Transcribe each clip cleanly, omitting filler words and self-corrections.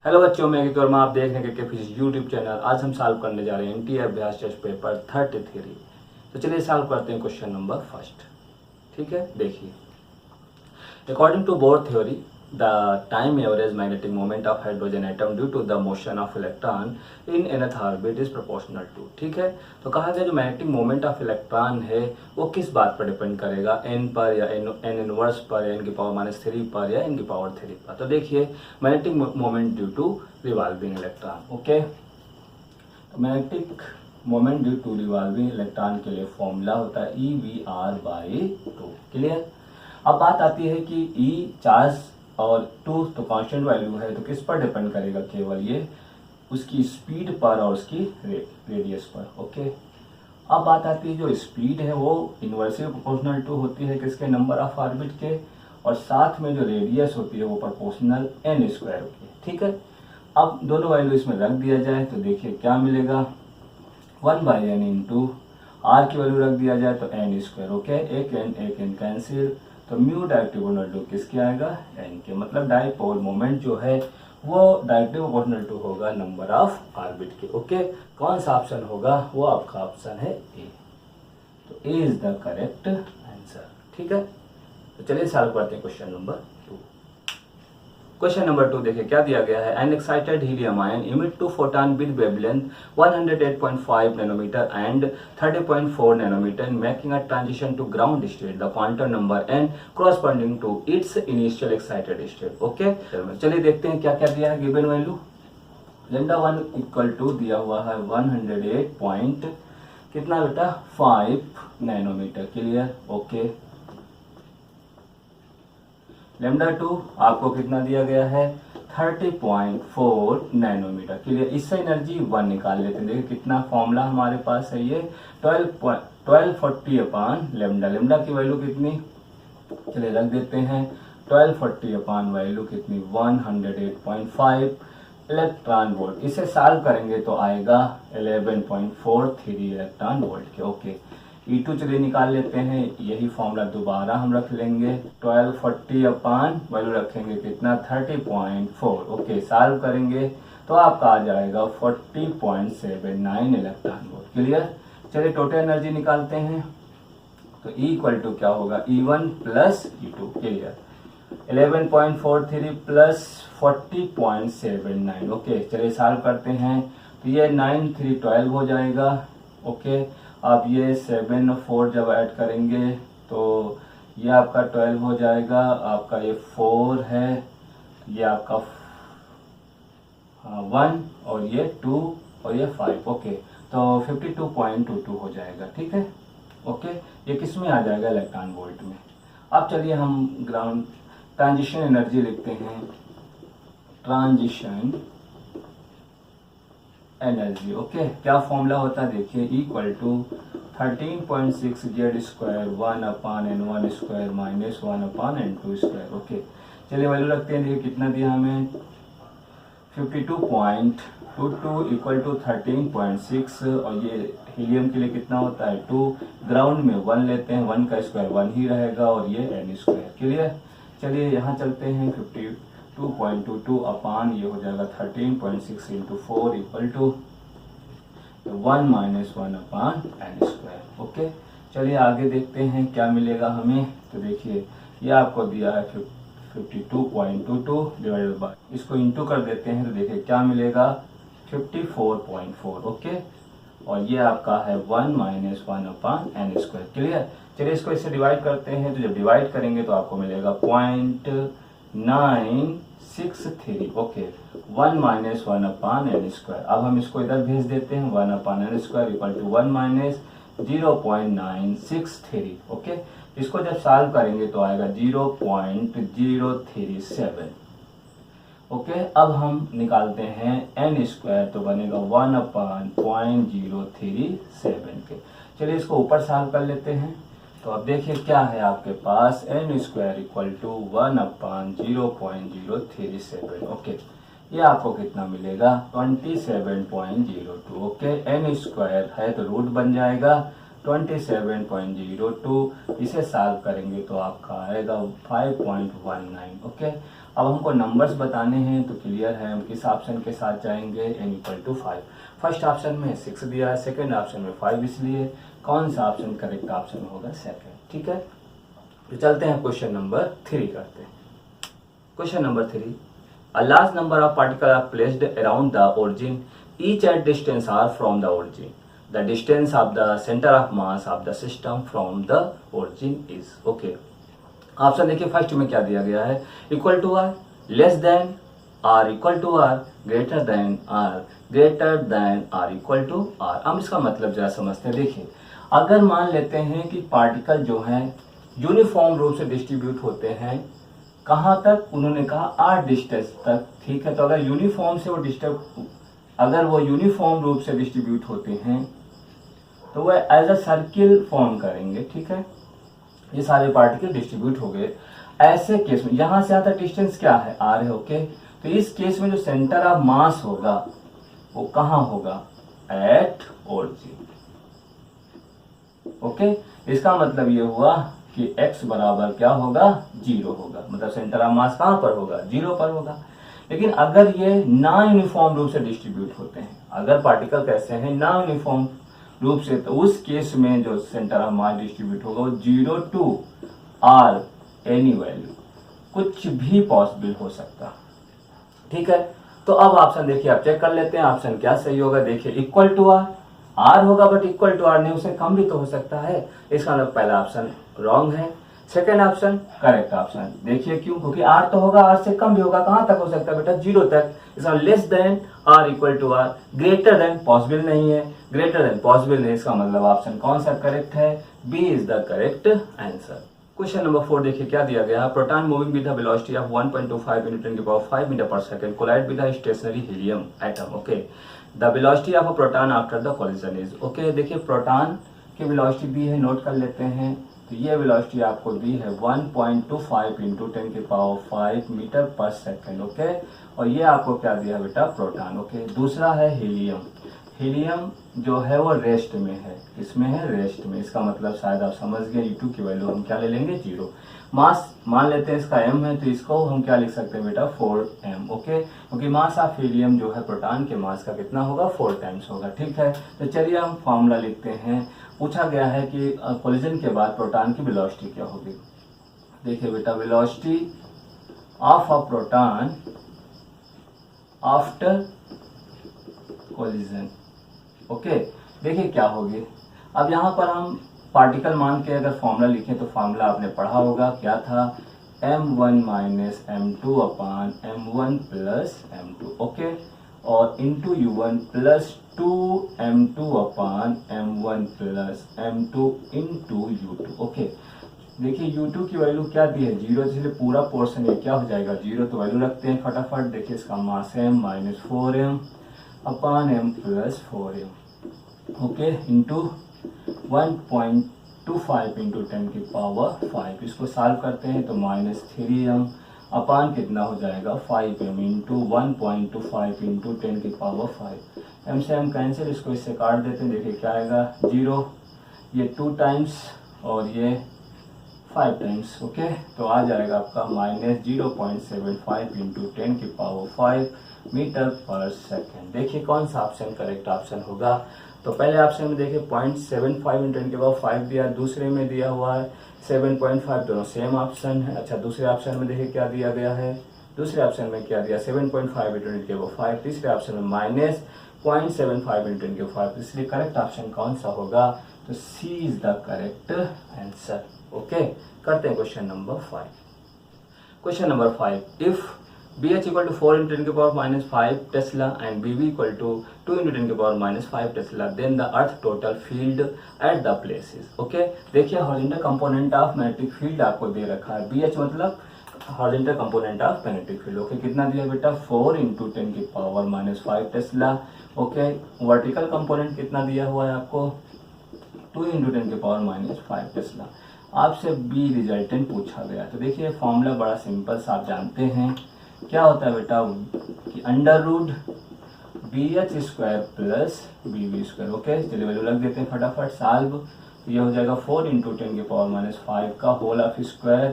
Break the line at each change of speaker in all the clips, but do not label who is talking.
Hello बच्चों, मैं अमित वर्मा, आप देख रहे हैं के फिजिक्स यूट्यूब चैनल। आज हम सॉल्व करने जा रहे हैं एनटीए अभ्यास टेस्ट पेपर 33। तो चलिए सॉल्व करते हैं क्वेश्चन नंबर फर्स्ट। ठीक है, देखिए। According to Bohr theory, the time average magnetic moment of hydrogen atom due to the motion of electron in nth orbit is proportional to. ठीक है, तो कहा गया जो मैग्नेटिक मोमेंट ऑफ इलेक्ट्रॉन है वो किस बात पर डिपेंड करेगा, एन पर या एन इनवर्स पर या एन की पावर -3 पर या एन की पावर 3 पर। तो देखिए, magnetic moment due to revolving electron. Okay, magnetic moment due to revolving electron के लिए फॉर्मूला होता है EV/2। क्लियर। अब बात आती है कि E चार्ज और 2 तो कांस्टेंट वैल्यू है, तो किस पर डिपेंड करेगा, केवल ये उसकी स्पीड पर और उसकी रेडियस पर। ओके, अब बात आती है जो स्पीड है वो इनवर्सली प्रोपोर्शनल टू होती है किसके, नंबर ऑफ ऑर्बिट के, और साथ में जो रेडियस होती है वो प्रोपोर्शनल n स्क्वायर की। ठीक है, अब दोनों वैल्यू इसमें रख दिया जाए तो देखिए क्या मिलेगा, 1/n इंटू आर की वैल्यू रख दिया जाए तो n स्क्वायर। ओके, एक n कैंसिल, तो म्यू डायरेक्टली प्रोपोर्शनल टू किसके आएगा, n के। मतलब डाइपोल मोमेंट जो है वो डायरेक्टली प्रोपोर्शनल टू होगा नंबर ऑफ ऑर्बिट के। ओके, कौन सा ऑप्शन होगा, वो आपका ऑप्शन है ए। तो ए इज द करेक्ट आंसर। ठीक है, तो चलिए सॉल्व करते हैं क्वेश्चन नंबर 2। क्वेश्चन नंबर 2 देखिए क्या दिया गया है। An excited helium ion emit 2 photon with wavelength 108.5 nanometre and 30.4 nanometre making a transition to ground state. The quantum number n corresponding to its initial excited state. Okay, चलिए देखते हैं क्या क्या दिया है गिवन वैल्यू। λ1 इक्वल टू दिया हुआ है 108 पॉइंट कितना बेटा 5 नैनोमीटर। क्लियर। ओके, λ2 आपको कितना दिया गया है 30.4 नैनोमीटर। क्लियर। इससे एनर्जी 1 निकाल लेते हैं। देखिए कितना फॉर्मूला हमारे पास है, ये 1240/λ। λ की वैल्यू कितनी, चलिए रख देते हैं 1240 वैल्यू कितनी 108.5 इलेक्ट्रॉन वोल्ट। इसे सॉल्व करेंगे तो आएगा 11.43 इलेक्ट्रॉन वोल्ट के। ओके, E2 चलिए निकाल लेते हैं, यही फॉर्मूला दोबारा हम रख लेंगे 1240 वैल्यू रखेंगे कितना 30.4। ओके, सॉल्व करेंगे तो आपका आ जाएगा 40.79 इलेक्ट्रॉन वोल्ट। क्लियर। चलिए टोटल एनर्जी निकालते हैं, तो E इक्वल टू क्या होगा E1 plus E2। Clear. 11.43 plus 40.79। Okay, चलिए सॉल्व करते हैं, तो ये 9 3 12 हो जाएगा। ओके, अब ये 7 और 4 जब ऐड करेंगे तो ये आपका 12 हो जाएगा। आपका ये 4 है, ये आपका 1 और ये 2 और ये 5। ओके, तो 52.22 हो जाएगा। ठीक है। ओके, ये किस में आ जाएगा, इलेक्ट्रॉन वोल्ट में। अब चलिए हम ग्राउंड ट्रांजिशन एनर्जी लिखते हैं, ट्रांजिशन एनर्जी। ओके, क्या फॉर्मूला होता है देखिए, equal to 13.6 Z square 1/n1 square minus 1/n2 square. Okay, चलिए वैल्यू रखते हैं। देखिए कितना दिया हमें 52.22 इक्वल टू 13.6, और ये हीलियम के लिए कितना होता है 2। ग्राउंड में 1 लेते हैं, 1 का स्क्वायर 1 ही रहेगा और ये n स्क्वायर। क्लियर। चलिए यहाँ चलते हैं 52.22 अपान ये हो जाएगा 13.6 into 4 equal to 1 minus 1/n square. Okay, चलिए आगे देखते हैं क्या मिलेगा हमें। तो देखिए ये आपको दिया है 52.22 डिवाइडेड बाय, इसको इंटू कर देते हैं तो देखिए क्या मिलेगा 54.4। ओके, और ये आपका है 1 माइनस 1/n स्क्वायर। क्लियर। चलिए इसको इससे डिवाइड करते हैं, तो जब डिवाइड करेंगे तो आपको मिलेगा 0.963। Okay, 1 minus 1/n square. अब हम इसको इधर भेज देते हैं, 1/n square equal to 1 minus 0.963। Okay, इसको जब सॉल्व करेंगे तो आएगा 0.037। ओके, अब हम निकालते हैं n स्क्वायर, तो बनेगा 1/037 के। चलिए इसको ऊपर सॉल्व कर लेते हैं, तो अब देखिए क्या है आपके पास n square equal to 1/0.037। Okay, ये आपको कितना मिलेगा 27.02। ओके, n स्क्वायर है तो रूट बन जाएगा 27.02, इसे सॉल्व करेंगे तो आपका आएगा 5.19। ओके, अब हमको नंबर्स बताने हैं तो क्लियर है हम किस ऑप्शन के साथ जाएंगे, n equal to 5। First option में 6 दिया है, सेकेंड ऑप्शन में 5, इसलिए कौन सा ऑप्शन करेक्ट ऑप्शन होगा, सेकेंड। ठीक है, तो चलते हैं क्वेश्चन नंबर 3 करते हैं। Question number 3, a large number of particles are placed around the origin, each at distance r from the origin. The distance of the center of mass of the system from the origin is, okay। Option देखिए, first में क्या दिया गया है, equal to R, less than R, equal to R, greater than R, greater than R, equal to R. हम इसका मतलब जरा समझते हैं। देखिए, अगर मान लेते हैं कि पार्टिकल जो है यूनिफॉर्म रूप से डिस्ट्रीब्यूट होते हैं, कहाँ तक, उन्होंने कहा आर डिस्टेंस तक। ठीक है, तो अगर यूनिफॉर्म से अगर वो यूनिफॉर्म रूप से डिस्ट्रीब्यूट होते हैं तो वह एज अ सर्किल फॉर्म करेंगे। ठीक है, ये सारे पार्टिकल डिस्ट्रीब्यूट हो गए। ऐसे केस में यहां से आता डिस्टेंस क्या है, आर है। ओके, तो इस केस में जो सेंटर ऑफ मास होगा वो कहाँ होगा, एट ओरिजिन। ओके, इसका मतलब ये हुआ कि x बराबर क्या होगा, 0 होगा, मतलब सेंटर ऑफ मास कहाँ पर होगा, 0 पर होगा। लेकिन अगर ये ना यूनिफॉर्म रूप से डिस्ट्रीब्यूट होते हैं, अगर पार्टिकल कैसे हैं, ना यूनिफॉर्म रूप से, तो उस केस में जो सेंटर ऑफ मास डिस्ट्रीब्यूट होगा वो 0 टू r एनी वैल्यू, कुछ भी पॉसिबल हो सकता। ठीक है, तो अब ऑप्शन देखिए, आप चेक कर लेते हैं ऑप्शन क्या सही होगा। देखिए, इक्वल टू आर होगा, बट इक्वल टू आर नहीं, उससे कम भी तो हो सकता है। इसका मतलब पहला ऑप्शन रॉन्ग है, सेकेंड ऑप्शन करेक्ट ऑप्शन। देखिए क्यों, क्योंकि आर तो होगा, आर से कम भी होगा, कहां तक हो सकता है बेटा, 0 तक। इसका less than R, equal to R, greater than possible नहीं है, ग्रेटर देन पॉसिबल नहीं, इसका मतलब ऑप्शन कौन सा करेक्ट है, B is the correct answer. Question number 4 देखिए क्या दिया गया है, proton moving with the velocity of 1.25 × 10⁵ meter per second collide with the stationary helium atom. Okay, the velocity of a proton after the collision is, okay. देखिए, प्रोटॉन की वेलोसिटी भी है, नोट कर लेते हैं। तो ये वेलोसिटी आपको दी है 1.25 × 10⁵ मीटर पर सेकंड। ओके, और ये आपको क्या दिया बेटा, प्रोटॉन। ओके, दूसरा है हीलियम। हीलियम जो है वो रेस्ट में है, इसमें है रेस्ट में, इसका मतलब शायद आप समझ गए, U2 की वैल्यू हम क्या ले लेंगे, 0। मास मान लेते हैं इसका m है, तो इसको हम क्या लिख सकते हैं बेटा, 4m। ओके, क्योंकि मास ऑफ हीलियम जो है प्रोटॉन के मास का कितना होगा, 4 टाइम्स होगा। ठीक है, तो चलिए हम फॉर्मूला लिखते हैं। पूछा गया है कि कोलिजन के बाद प्रोटॉन की वेलोसिटी क्या होगी। देखिए बेटा, velocity of a proton after collision, okay. देखिए क्या होगी, अब यहाँ पर हम पार्टिकल मान के अगर फॉर्मूला लिखें तो फॉर्मूला आपने पढ़ा होगा, क्या था, m1 माइनस m2 अपान m1 प्लस m2, ओके, और इंटू u1 प्लस 2m2 अपान m1 plus m2 into u2। Okay, देखिए u2 की वैल्यू क्या दी है, 0, इसलिए पूरा पोर्शन ये क्या हो जाएगा, 0। तो वैल्यू रखते हैं फटाफट। देखिए, इसका मास है माइनस 4m अपान m plus 4m, okay, into 1.25 × 10⁵ इसको सॉल्व करते हैं तो माइनस 3m अपान कितना हो जाएगा, 5m इंटू 1.25 × 10⁵ m से m कैंसिल, इसको इससे काट देते हैं। देखिए क्या आएगा, 0, ये 2 टाइम्स और ये 5 टाइम्स। ओके, तो आ जाएगा आपका माइनस 0.75 × 10⁵ मीटर पर सेकेंड। देखिए कौन सा ऑप्शन करेक्ट ऑप्शन होगा। तो पहले ऑप्शन में देखिए 0.75 × 10⁵ दिया, दूसरे में दिया हुआ है 7.5, दोनों सेम ऑप्शन है। अच्छा, दूसरे ऑप्शन में देखिए क्या दिया गया है, दूसरे ऑप्शन में क्या दिया, 7.5 × 10⁵, तीसरे ऑप्शन में माइनस 0.75 × 10⁵, इसलिए करेक्ट ऑप्शन कौन सा होगा, तो C is the correct answer. Okay, करते हैं क्वेश्चन नंबर 5। क्वेश्चन नंबर 5, इफ BH equal to 4 × 10⁻⁵ Tesla and BB equal to 2 × 10⁻⁵ Tesla, then the earth total field at the places। Okay, देखिए horizontal component of magnetic field आपको दे रखा है, BH मतलब horizontal component of magnetic field. Okay, कितना दिया बेटा, 4 × 10⁻⁵ टेस्ला। ओके, वर्टिकल कंपोनेंट कितना दिया हुआ है आपको, 2 × 10⁻⁵ टेस्ला। आपसे बी रिजल्टेंट पूछा गया, तो देखिए फॉर्मूला बड़ा सिंपल सा आप जानते हैं, क्या होता है बेटा कि √ BH² प्लस BB²। ओके, चलिए वैल्यू रख देते हैं फटाफट, सॉल्व। ये हो जाएगा 4 × 10⁻⁵ का whole of square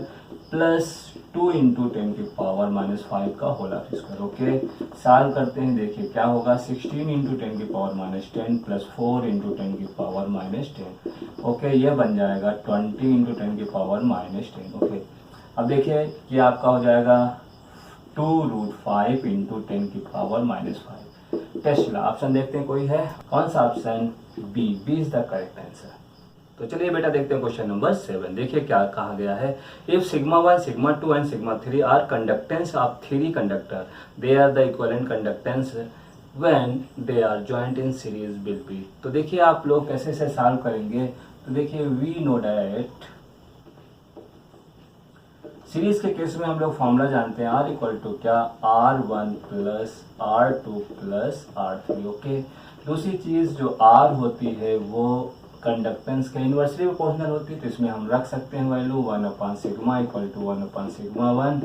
plus 2 into 10 की पावर -5 का होल स्क्वायर। ओके, सॉल्व करते हैं, देखिए क्या होगा, 16 इंटू 10 की पावर -10 प्लस 4 इंटू 10 की पावर -10। ओके, ये बन जाएगा 20 इंटू 10 की पावर -10। ओके, अब देखिए ये आपका हो जाएगा 2√5 इंटू 10 की पावर -5। टेस्ला ऑप्शन देखते हैं कोई है, कौन सा option, B is the correct answer. तो चलिए बेटा देखते हैं क्वेश्चन नंबर 7। देखिए क्या कहा गया है, if sigma 1 sigma 2 and sigma 3 are conductance of 3 conductor, they are the equivalent conductance when they are joint in series will be. तो देखिए आप लोग कैसे से सॉल्व करेंगे, तो देखिए वी नो डैट सीरीज के केस में हम लोग फॉर्मूला जानते हैं, R इक्वल टू क्या, R1 plus R2 plus R3। Okay, दूसरी चीज जो R होती है वो कंडक्टेंस के इन्वर्सली प्रोपोर्शनल होती है, तो इसमें हम रख सकते हैं value 1 sigma equal to 1 sigma 1,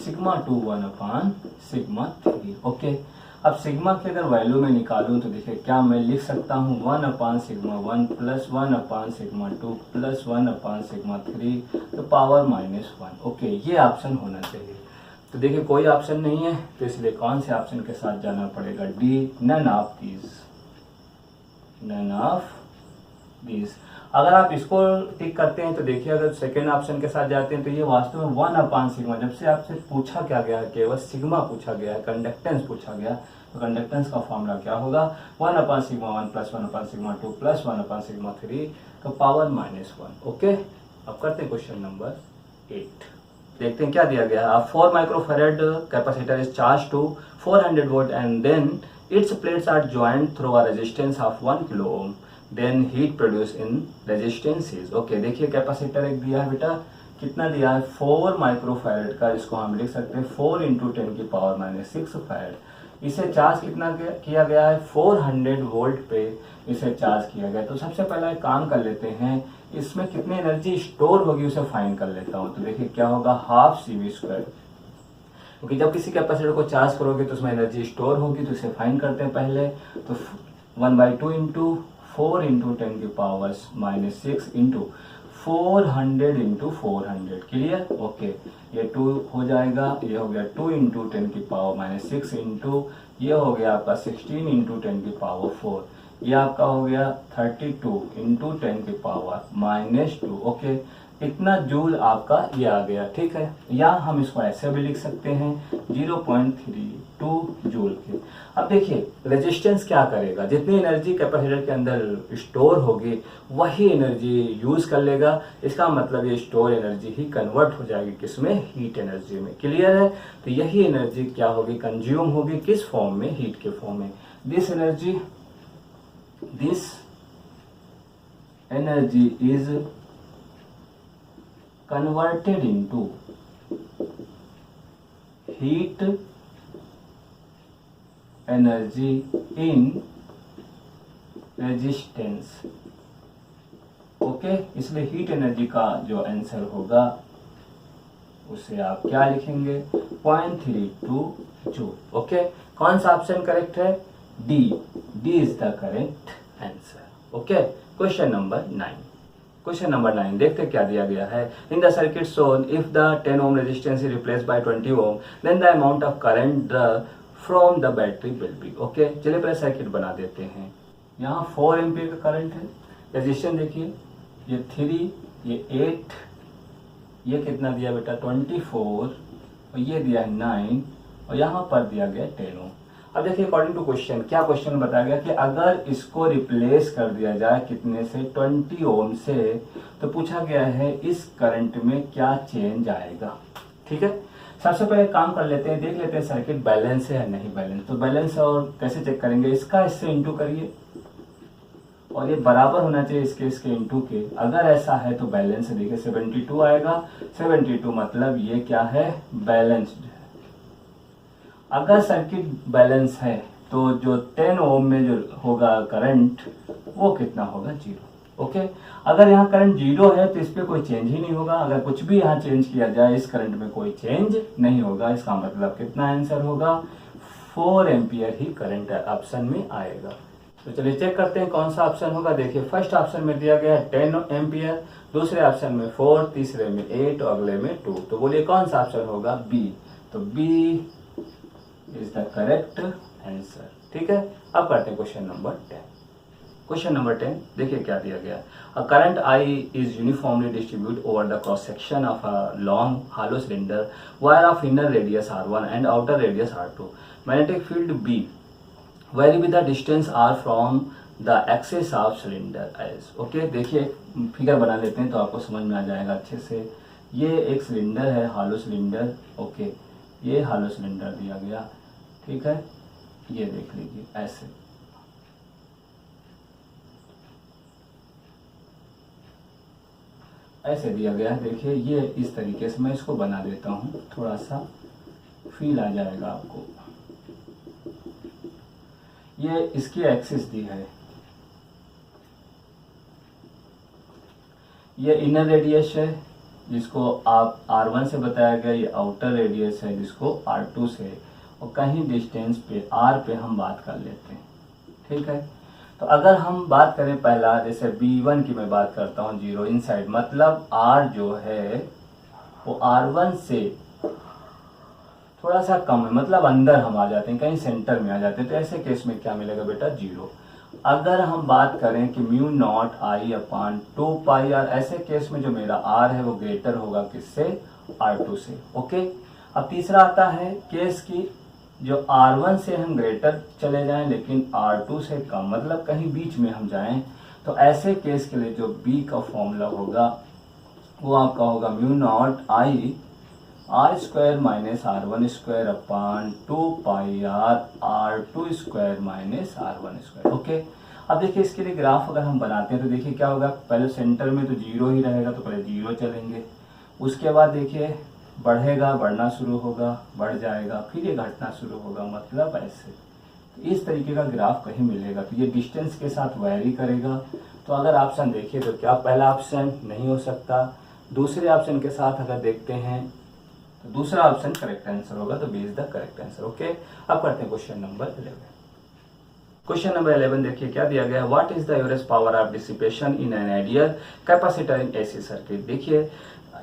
sigma 2 1 sigma 3। Okay, अब सिग्मा की अगर वैल्यू में निकालूं तो देखिए क्या मैं लिख सकता हूँ, 1 sigma 1 plus 1 sigma 2 plus 1 sigma 3 तो पावर -1। ओके, ये ऑप्शन होना चाहिए। तो देखिए कोई ऑप्शन नहीं है, तो इसलिए कौन से ऑप्शन के साथ जाना पड़ेगा, D, none of these, none of these. अगर आप इसको टिक करते हैं तो देखिए अगर सेकेंड ऑप्शन के साथ जाते हैं तो ये वास्तव में 1 सिग्मा, जब से आपसे पूछा क्या गया है, केवल सिग्मा पूछा गया है, कंडक्टेंस पूछा गया, तो कंडक्टेंस का फॉर्मूला क्या होगा, 1 sigma 1 plus 1 sigma 2 plus 1 sigma 3 तो पावर -1। ओके, अब करते हैं क्वेश्चन नंबर 8। देखते हैं क्या दिया गया है, 4 microfarad capacitor is charge to 400 volt and then its plates are joined through a resistance of 1 kilo ohm, then heat produced in resistance is। Okay, देखिए कैपेसिटर एक दिया है बेटा, कितना दिया है, 4 माइक्रोफैराड का, इसको हम लिख सकते हैं 4 इंटू 10 की पावर -6 फैराड। इसे चार्ज कितना किया गया है, 400 वोल्ट पे इसे चार्ज किया गया। तो सबसे पहले एक काम कर लेते हैं, इसमें कितनी एनर्जी स्टोर होगी उसे फाइंड कर लेता हूँ। तो देखिए क्या होगा, ½ CV², क्योंकि जब किसी कैपेसिटर को चार्ज करोगे तो उसमें एनर्जी स्टोर होगी, तो इसे फाइंड करते हैं पहले। तो 1/2 इंटू 4 इंटू 10 की power -6 into 400 into 400, clear. Okay, ये 2 हो जाएगा, ये हो गया 2 इंटू 10 की पावर -6 इंटू ये हो गया आपका 16 इंटू 10 की पावर 4, ये आपका हो गया 32 इंटू 10 की पावर -2। ओके, इतना जूल आपका ये आ गया, ठीक है। या हम इसको ऐसे भी लिख सकते हैं 0.32 जूल के। अब देखिए रेजिस्टेंस क्या करेगा, जितनी एनर्जी कैपेसिटर के अंदर स्टोर होगी वही एनर्जी यूज कर लेगा, इसका मतलब ये स्टोर एनर्जी ही कन्वर्ट हो जाएगी किसमें, हीट एनर्जी में, क्लियर है। तो यही एनर्जी क्या होगी, कंज्यूम होगी, किस फॉर्म में, हीट के फॉर्म में। This energy is converted into heat energy in resistance। Okay, इसलिए हीट एनर्जी का जो आंसर होगा उसे आप क्या लिखेंगे, 0.32 जूल। ओके, कौन सा ऑप्शन करेक्ट है, D is the correct answer. Okay, question number 9। Question number 9 देखते क्या दिया गया है, in the circuit shown if the 10 ohm resistance is replaced by 20 ohm then the amount of current from the battery will be. Okay, चलिए पहले circuit बना देते हैं। यहाँ 4 एम्पीयर का करंट है, रेजिस्टेंस देखिए ये 3, ये 8, ये कितना दिया बेटा 24 और ये दिया है 9 और यहाँ पर दिया गया 10 ओम। अब देखिए अकॉर्डिंग टू क्वेश्चन, क्या क्वेश्चन बताया गया कि अगर इसको रिप्लेस कर दिया जाए कितने से, 20 ओम से, तो पूछा गया है इस करंट में क्या चेंज आएगा। ठीक है, सबसे पहले काम कर लेते हैं, देख लेते हैं सर्किट बैलेंस है या नहीं बैलेंस। तो बैलेंस और कैसे चेक करेंगे, इसका इससे इंटू करिए और ये बराबर होना चाहिए इसके इंटू के। अगर ऐसा है तो बैलेंस है, देखिए 72 आएगा, 72 मतलब ये क्या है, बैलेंस्ड। अगर सर्किट बैलेंस है तो जो 10 ओम में जो होगा करंट वो कितना होगा, 0। ओके, अगर यहाँ करंट 0 है तो इस पर कोई चेंज ही नहीं होगा, अगर कुछ भी यहाँ चेंज किया जाए इस करंट में कोई चेंज नहीं होगा। इसका मतलब कितना आंसर होगा, 4 एम्पियर ही करंट ऑप्शन में आएगा। तो चलिए चेक करते हैं कौन सा ऑप्शन होगा। देखिए फर्स्ट ऑप्शन में दिया गया है 10 एम्पियर, दूसरे ऑप्शन में 4, तीसरे में 8 और अगले में 2। तो बोलिए कौन सा ऑप्शन होगा? बी। तो B is the correct answer. ठीक है, अब करते हैं क्वेश्चन नंबर 10। क्वेश्चन नंबर 10 देखिए क्या दिया गया है। A current I is uniformly distribute over the cross section of a long hollow cylinder wire of inner radius R1 and outer radius R2। Magnetic field B vary with the distance R from the axis of cylinder as. Okay, देखिए figure बना लेते हैं तो आपको समझ में आ जाएगा अच्छे से। ये एक सिलेंडर है, हॉलो सिलेंडर। ओके, ये हॉलो सिलेंडर दिया गया, ठीक है, ये देख लीजिए ऐसे दिया गया है। देखिए ये इस तरीके से मैं इसको बना देता हूँ, थोड़ा सा फील आ जाएगा आपको। ये इसकी एक्सिस दी है, ये इनर रेडियस है जिसको आप R1 से बताया गया, ये आउटर रेडियस है जिसको R2 से, और कहीं डिस्टेंस पे R पे हम बात कर लेते हैं। ठीक है, तो अगर हम बात करें पहला, जैसे B1 की मैं बात करता हूँ 0 इनसाइड, मतलब R जो है वो R1 से थोड़ा सा कम है, मतलब अंदर हम आ जाते हैं, कहीं सेंटर में आ जाते हैं। तो ऐसे केस में क्या मिलेगा बेटा? 0। अगर हम बात करें कि mu naught I upon 2 pi R, ऐसे केस में जो मेरा R है वो ग्रेटर होगा किससे? R2 से। ओके, अब तीसरा आता है केस की जो R1 से हम ग्रेटर चले जाएं लेकिन R2 से कम, मतलब कहीं बीच में हम जाएं। तो ऐसे केस के लिए जो B का फॉर्मूला होगा वो आपका होगा mu naught I R square minus R1 square upon 2 pi R R2 square minus R1 square. Okay, अब देखिए इसके लिए ग्राफ अगर हम बनाते हैं तो देखिए क्या होगा। पहले सेंटर में तो 0 ही रहेगा, तो पहले 0 चलेंगे, उसके बाद देखिए बढ़ेगा, बढ़ना शुरू होगा, बढ़ जाएगा, फिर ये घटना शुरू होगा, मतलब ऐसे। तो इस तरीके का ग्राफ कहीं मिलेगा तो ये डिस्टेंस के साथ वेरी करेगा। तो अगर ऑप्शन देखिए तो क्या पहला ऑप्शन नहीं हो सकता। दूसरे ऑप्शन के साथ अगर देखते हैं तो दूसरा ऑप्शन करेक्ट आंसर होगा, तो B is the correct answer. Okay, अब करते हैं क्वेश्चन नंबर 11। क्वेश्चन नंबर 11 देखिए क्या दिया गया है। What is the average power of dissipation in an ideal capacitor in AC circuit. देखिए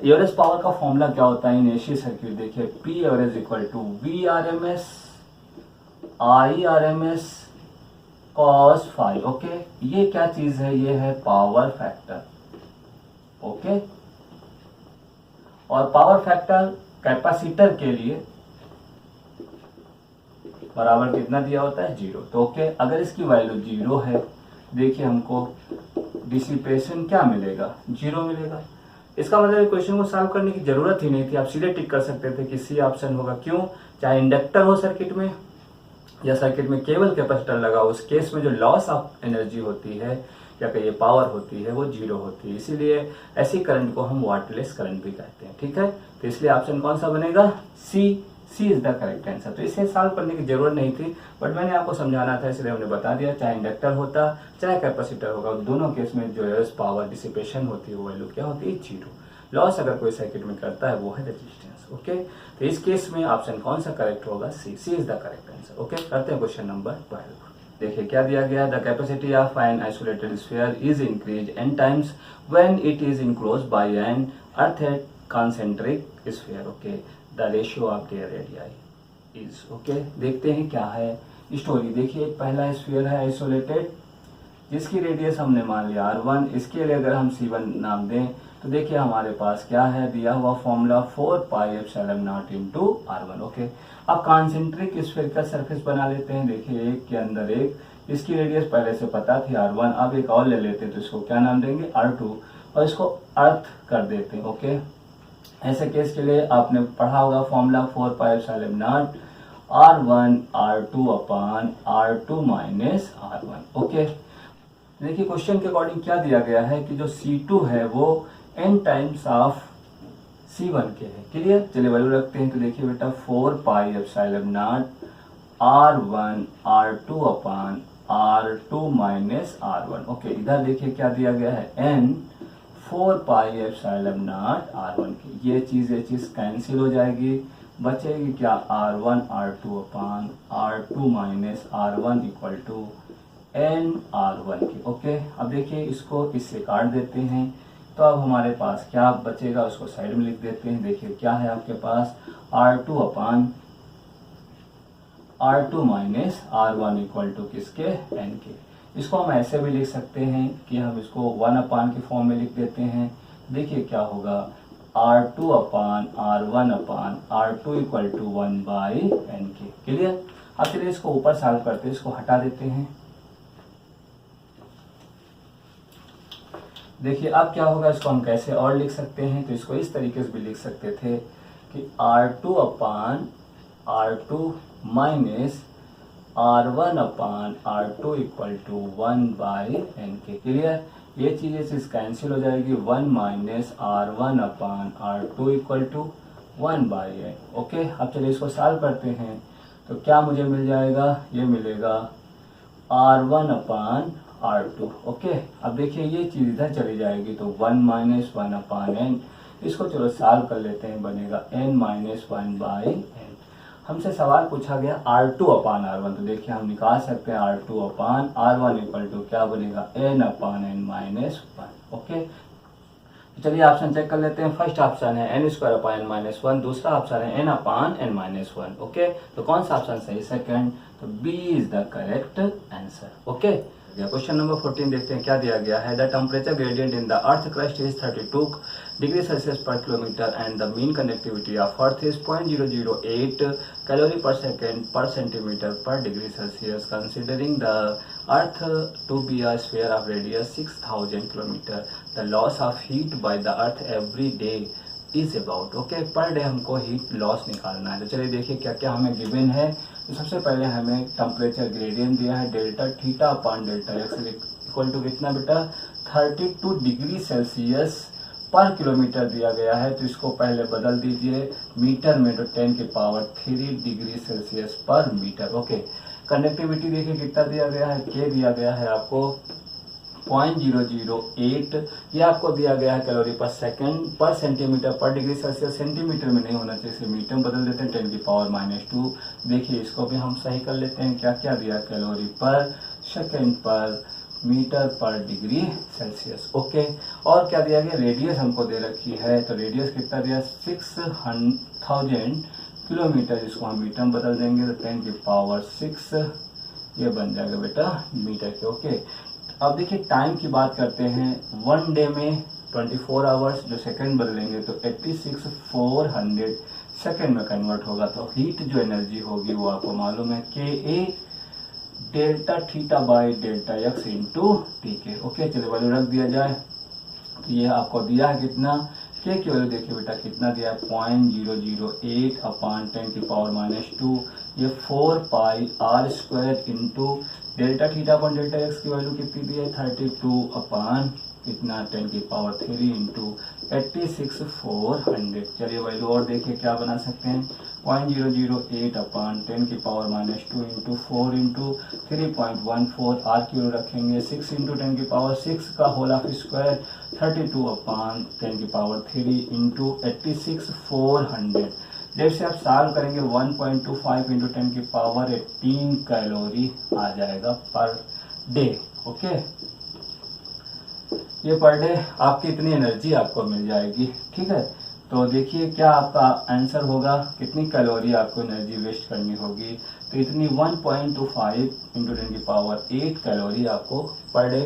एवरेज पावर का फॉर्मूला क्या होता है इन एसी सर्किट। देखिए P average equal to V R M S I R M S cos phi. Okay, ये क्या चीज है? ये है पावर फैक्टर। ओके, और पावर फैक्टर कैपेसिटर के लिए बराबर कितना दिया होता है? 0। तो ओके, अगर इसकी वैल्यू 0 है, देखिए हमको डिसिपेशन क्या मिलेगा? 0 मिलेगा। इसका मतलब क्वेश्चन को सॉल्व करने की जरूरत ही नहीं थी, आप सीधे टिक कर सकते थे कि सी ऑप्शन होगा। क्यों? चाहे इंडक्टर हो सर्किट में या सर्किट में केवल कैपेसिटर लगा, उस केस में जो लॉस ऑफ एनर्जी होती है या कहिए पावर होती है वो 0 होती है। इसीलिए ऐसी करंट को हम वाटलेस करंट भी कहते हैं। ठीक है, तो इसलिए ऑप्शन कौन सा बनेगा? सी। C is the correct answer. तो इसे सॉल्व करने की जरूरत नहीं थी, बट मैंने आपको समझाना था इसलिए हमने बता दिया। चाहे इंडक्टर होता चाहे कैपेसिटर होगा, दोनों केस में जो है पावर डिसिपेशन होती है वो वैल्यू क्या होती है? 0। लॉस अगर कोई सर्किट में करता है वो है रेजिस्टेंस। ओके, तो इस केस में ऑप्शन कौन सा करेक्ट होगा? C. C is the correct answer. Okay, करते हैं क्वेश्चन नंबर 12। देखिए क्या दिया गया। The capacity of an isolated sphere is increase n times when it is enclosed by an earth concentric sphere. Okay, the ratio of their radii is. Okay, देखते हैं क्या है स्टोरी। देखिए पहला स्फीयर है आइसोलेटेड जिसकी रेडियस हमने मान लिया R1। इसके लिए अगर हम C1 नाम दें तो देखिए हमारे पास क्या है दिया हुआ formula 4 pi epsilon not into R1। Okay, अब कॉन्सेंट्रिक स्फीयर का सरफेस बना लेते हैं। देखिए एक के अंदर एक, इसकी रेडियस पहले से पता थी R1, अब एक और ले लेते हैं तो इसको क्या नाम देंगे? R2, और इसको अर्थ कर देते हैं। ओके, ऐसे केस के लिए आपने पढ़ा होगा formula 4 pi epsilon not R1 R2 upon R2 minus R1। Okay, देखिए क्वेश्चन के अकॉर्डिंग क्या दिया गया है कि जो C2 है वो n टाइम्स ऑफ C1 के है। क्लियर, चलिए वैल्यू रखते हैं। तो देखिए बेटा 4 pi epsilon not R1 R2 upon R2 minus R1। Okay, इधर देखिए क्या दिया गया है n 4 pi epsilon not R1 की। ये चीज कैंसिल हो जाएगी, बचेगी क्या? R1 R2 upon R2 minus R1 equal to nr1 की। ओके, अब देखिए इसको इससे काट देते हैं, तो अब हमारे पास क्या बचेगा उसको साइड में लिख देते हैं। देखिए क्या है आपके पास r2 upon r2 minus r1 equal to किसके, n के। इसको हम ऐसे भी लिख सकते हैं कि हम इसको 1 अपान के फॉर्म में लिख देते हैं। देखिए क्या होगा r2 upon r1 upon r2 equal to 1 by n के। क्लियर। अब चलिए इसको ऊपर सॉल्व करते हैं, इसको हटा देते हैं। देखिए अब क्या होगा, इसको हम कैसे और लिख सकते हैं, तो इसको इस तरीके से भी लिख सकते थे कि r2 upon r2 minus r1 upon r2 equal to 1 by n के। क्लियर। ये चीज़ कैंसिल हो जाएगी, 1 minus r1 upon r2 equal to 1 by n। Okay, अब चलिए इसको सॉल्व करते हैं, तो क्या मुझे मिल जाएगा, ये मिलेगा r1 अपान r2। ओके, अब देखिए ये चीज़ इधर चली जाएगी, तो 1 माइनस 1 अपान n, इसको चलो सॉल्व कर लेते हैं, बनेगा n माइनस 1 बाई n। हमसे सवाल पूछा गया r2 अपान r1, तो देखिए हम निकाल सकते हैं r2 upon r1 equal to क्या बनेगा n upon n minus 1। Okay, तो चलिए ऑप्शन चेक कर लेते हैं। फर्स्ट ऑप्शन है n square upon n minus 1, दूसरा ऑप्शन है n upon n minus 1। Okay, तो कौन सा ऑप्शन सही, सेकंड, तो B is the correct answer. Okay, question number 14 देखते हैं क्या दिया गया है। The temperature gradient in the earth crust is 32 degree Celsius per kilometre and the mean conductivity of earth is 0.008 calorie per second per centimetre per degree Celsius. Considering the earth to be a sphere of radius 6000 kilometre, the loss of heat by the earth every day is about. Okay, per day हमको heat loss निकालना है। तो चलिए देखिए क्या क्या हमें given है। तो सबसे पहले हमें टेम्परेचर ग्रेडियंट दिया है, delta theta upon delta X equal to कितना बेटा 32 डिग्री सेल्सियस पर किलोमीटर दिया गया है। तो इसको पहले बदल दीजिए मीटर में, तो 10 की पावर 3 डिग्री सेल्सियस पर मीटर। ओके, कंडक्टिविटी देखिए कितना दिया गया है, के दिया गया है आपको 0.008, ये आपको दिया गया है कैलोरी पर सेकंड पर centimetre per degree Celsius. Centimetre में नहीं होना चाहिए, इसे मीटर में बदल देते हैं, 10 की पावर -2। देखिए इसको भी हम सही कर लेते हैं, क्या क्या दिया, कैलोरी पर सेकंड पर मीटर पर डिग्री सेल्सियस। ओके, और क्या दिया गया, रेडियस हमको दे रखी है, तो रेडियस कितना दिया 6000 किलोमीटर, जिसको हम मीटर में बदल देंगे, तो 10 की पावर 6 ये बन जाएगा बेटा मीटर के। ओके, अब देखिए टाइम की बात करते हैं, 1 डे में 24 आवर्स, जो सेकंड बदलेंगे तो 86,400 सेकंड में कन्वर्ट होगा। तो हीट जो एनर्जी होगी वो आपको मालूम है के A delta theta by delta X into T K. Okay, चलिए वैल्यू रख दिया जाए, तो ये आपको दिया है कितना, के की वैल्यू देखिए बेटा कितना दिया है 0.008 अपान 10 की पावर -2, ये 4 pi R square into delta theta upon delta X की वैल्यू कितनी दी है 32 अपान कितना 10 की पावर 3 इंटू 86,400। चलिए वैल्यू और देखिए क्या बना सकते हैं, 0.008 अपान 10 की पावर -2 इंटू 4 इंटू 3.14 आर की वैल्यू रखेंगे, 6 इंटू 10 की पावर 6 का होल ऑफ स्क्वायर 32 अपान 10 की पावर 3 इंटू 86,400। जैसे आप सॉल्व करेंगे 1.25 इंटू 10 की पावर 18 कैलोरी आ जाएगा पर डे। ओके, ये पर डे आपकी इतनी एनर्जी आपको मिल जाएगी। ठीक है, तो देखिए क्या आपका आंसर होगा, कितनी कैलोरी आपको एनर्जी वेस्ट करनी होगी, तो इतनी 1.25 इंटू 10 की पावर 8 कैलोरी आपको पर डे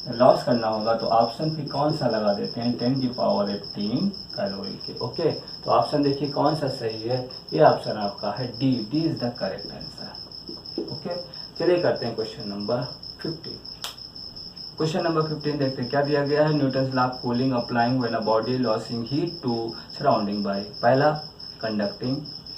लॉस करना होगा। तो ऑप्शन भी कौन सा लगा देते हैं 10 की पावर 18 कैलोरी के। ओके, तो ऑप्शन देखिए कौन सा सही है, ये ऑप्शन आपका है D, D is the correct answer. Okay, चलिए करते हैं क्वेश्चन नंबर 15। क्वेश्चन नंबर 15 देखते हैं क्या दिया गया है, Newton's law of cooling applying when a body losing heat to surrounding by. पहला conducting,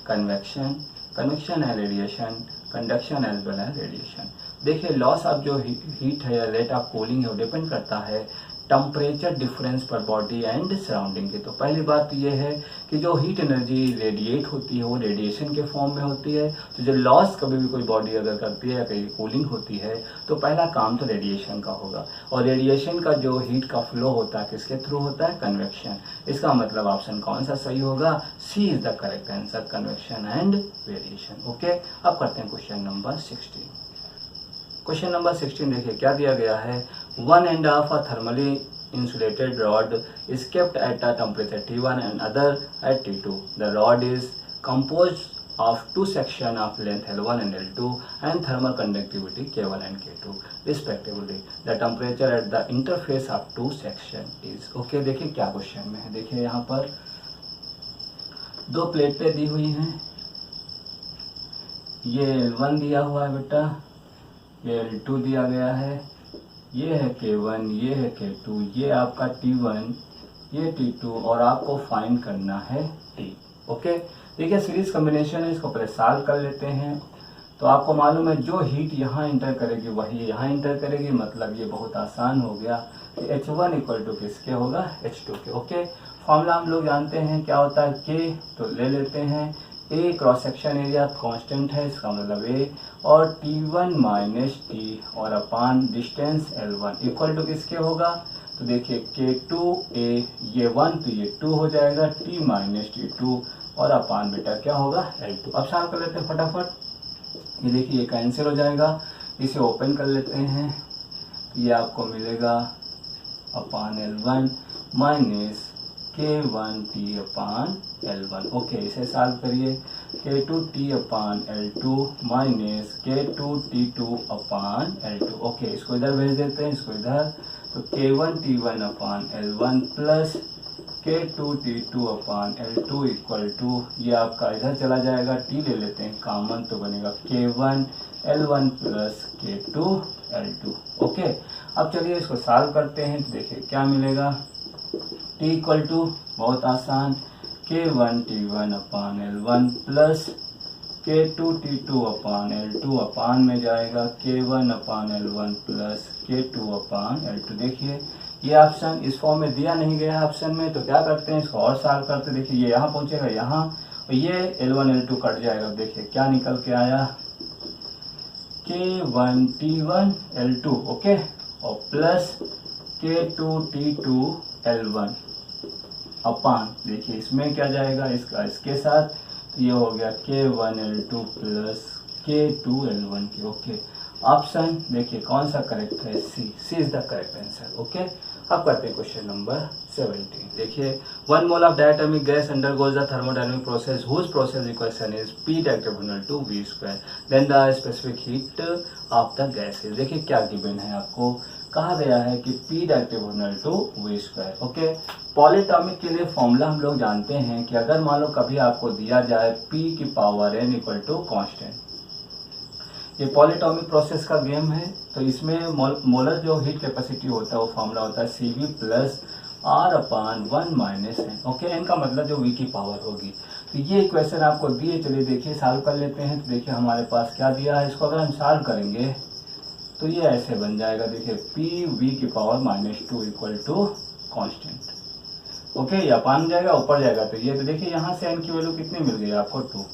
convection, convection and radiation, conduction as well as radiation. देखिए लॉस ऑफ जो हीट है या रेट ऑफ कूलिंग है वो डिपेंड करता है टेम्परेचर डिफरेंस पर बॉडी एंड सराउंडिंग के। तो पहली बात तो ये है कि जो हीट एनर्जी रेडिएट होती है वो रेडिएशन के फॉर्म में होती है। तो जो लॉस कभी भी कोई बॉडी अगर करती है या कहीं कूलिंग होती है तो पहला काम तो रेडिएशन का होगा, और रेडिएशन का जो हीट का फ्लो होता है किसके थ्रू होता है, कन्वेक्शन। इसका मतलब ऑप्शन कौन सा सही होगा, C is the correct answer, convection and radiation. Okay, अब करते हैं क्वेश्चन नंबर 16। क्वेश्चन नंबर 16 देखिए क्या दिया गया है। One end of a thermally insulated rod is kept at a temperature T1 and other at T2. The rod is composed of two sections of length L1 and L2 and thermal conductivity K1 and K2 respectively. The temperature at the interface of two section is okay। देखिए क्या question में है, देखिए यहाँ पर दो प्लेटें दी हुई हैं, ये L1 दिया हुआ है बेटा, ये L2 दिया गया है, ये है K1, ये है K2, ये आपका T1, ये T2 और आपको फाइंड करना है T। ओके देखिए सीरीज कॉम्बिनेशन है, इसको पहले सॉल्व कर लेते हैं। तो आपको मालूम है जो हीट यहाँ इंटर करेगी वही यहाँ इंटर करेगी, मतलब ये बहुत आसान हो गया। H1 इक्वल टू किसके होगा, H2 के। ओके फॉर्मूला हम लोग जानते हैं क्या होता है, K तो ले लेते हैं, ए क्रॉस सेक्शन एरिया कांस्टेंट है, इसका मतलब ए, और T1 माइनस टी और अपान डिस्टेंस L1 इक्वल टू किसके होगा, तो देखिए K2A ये 1 तो ये 2 हो जाएगा, T माइनस टी 2 और अपान बेटा क्या होगा L2। अब सॉल्व कर लेते हैं फटाफट। ये देखिए ये कैंसिल हो जाएगा, इसे ओपन कर लेते हैं, ये आपको मिलेगा अपान L1 माइनस K1T अपान L1। ओके इसे सॉल्व करिए, K2T अपान L2 minus K2T2 upon L2। Okay इसको इधर भेज देते हैं, इसको इधर, तो K1T1 upon L1 plus K2T2 upon L2 equal to, ये आपका इधर चला जाएगा, T ले लेते हैं कॉमन तो बनेगा K1 L1 plus K2 L2। Okay अब चलिए इसको सॉल्व करते हैं, तो देखिए क्या मिलेगा, T इक्वल टू बहुत आसान K1T1 upon L1 plus K2T2 upon L2 अपान में जाएगा K1 अपान L1 प्लस K2 अपान L2। देखिए ये ऑप्शन इस फॉर्म में दिया नहीं गया है ऑप्शन में, तो क्या करते हैं इसको और सॉल्व करते, देखिए ये यहाँ पहुंचेगा यहाँ और ये L1 L2 कट जाएगा। देखिए क्या निकल के आया, K1T1 L2 ओके और प्लस K2T2 L1 अपान, देखिए इसमें क्या जाएगा इसका इसके साथ, तो ये हो गया K1 L2 plus K2 L1 की। ओके ऑप्शन देखिए कौन सा करेक्ट है, C is the correct answer. Okay अब करते हैं क्वेश्चन नंबर 17। देखिए 1 mole of diatomic gas undergoes the thermodynamic process whose process equation is P direct equal to V square then the specific heat of the gas. देखिए क्या given है, आपको कहा गया है कि P direct equal to V square. Okay polyatomic के लिए फॉर्मूला हम लोग जानते हैं कि अगर मान लो कभी आपको दिया जाए P की power n equal to constant, ये पॉलीटॉमिक प्रोसेस का गेम है, तो इसमें मोलर जो हीट कैपेसिटी होता है वो फॉर्मूला होता है CV प्लस R अपान 1 माइनस एन। ओके एन का मतलब जो V की पावर होगी। तो ये इक्वेशन आपको दिए, चलिए देखिए सॉल्व कर लेते हैं। तो देखिए हमारे पास क्या दिया है, इसको अगर हम सॉल्व करेंगे तो ये ऐसे बन जाएगा, देखिए PV की power -2 equal to constant. Okay ये अपान जाएगा ऊपर जाएगा, तो ये तो देखिए यहाँ से एन की वैल्यू कितनी मिल गई आपको 2।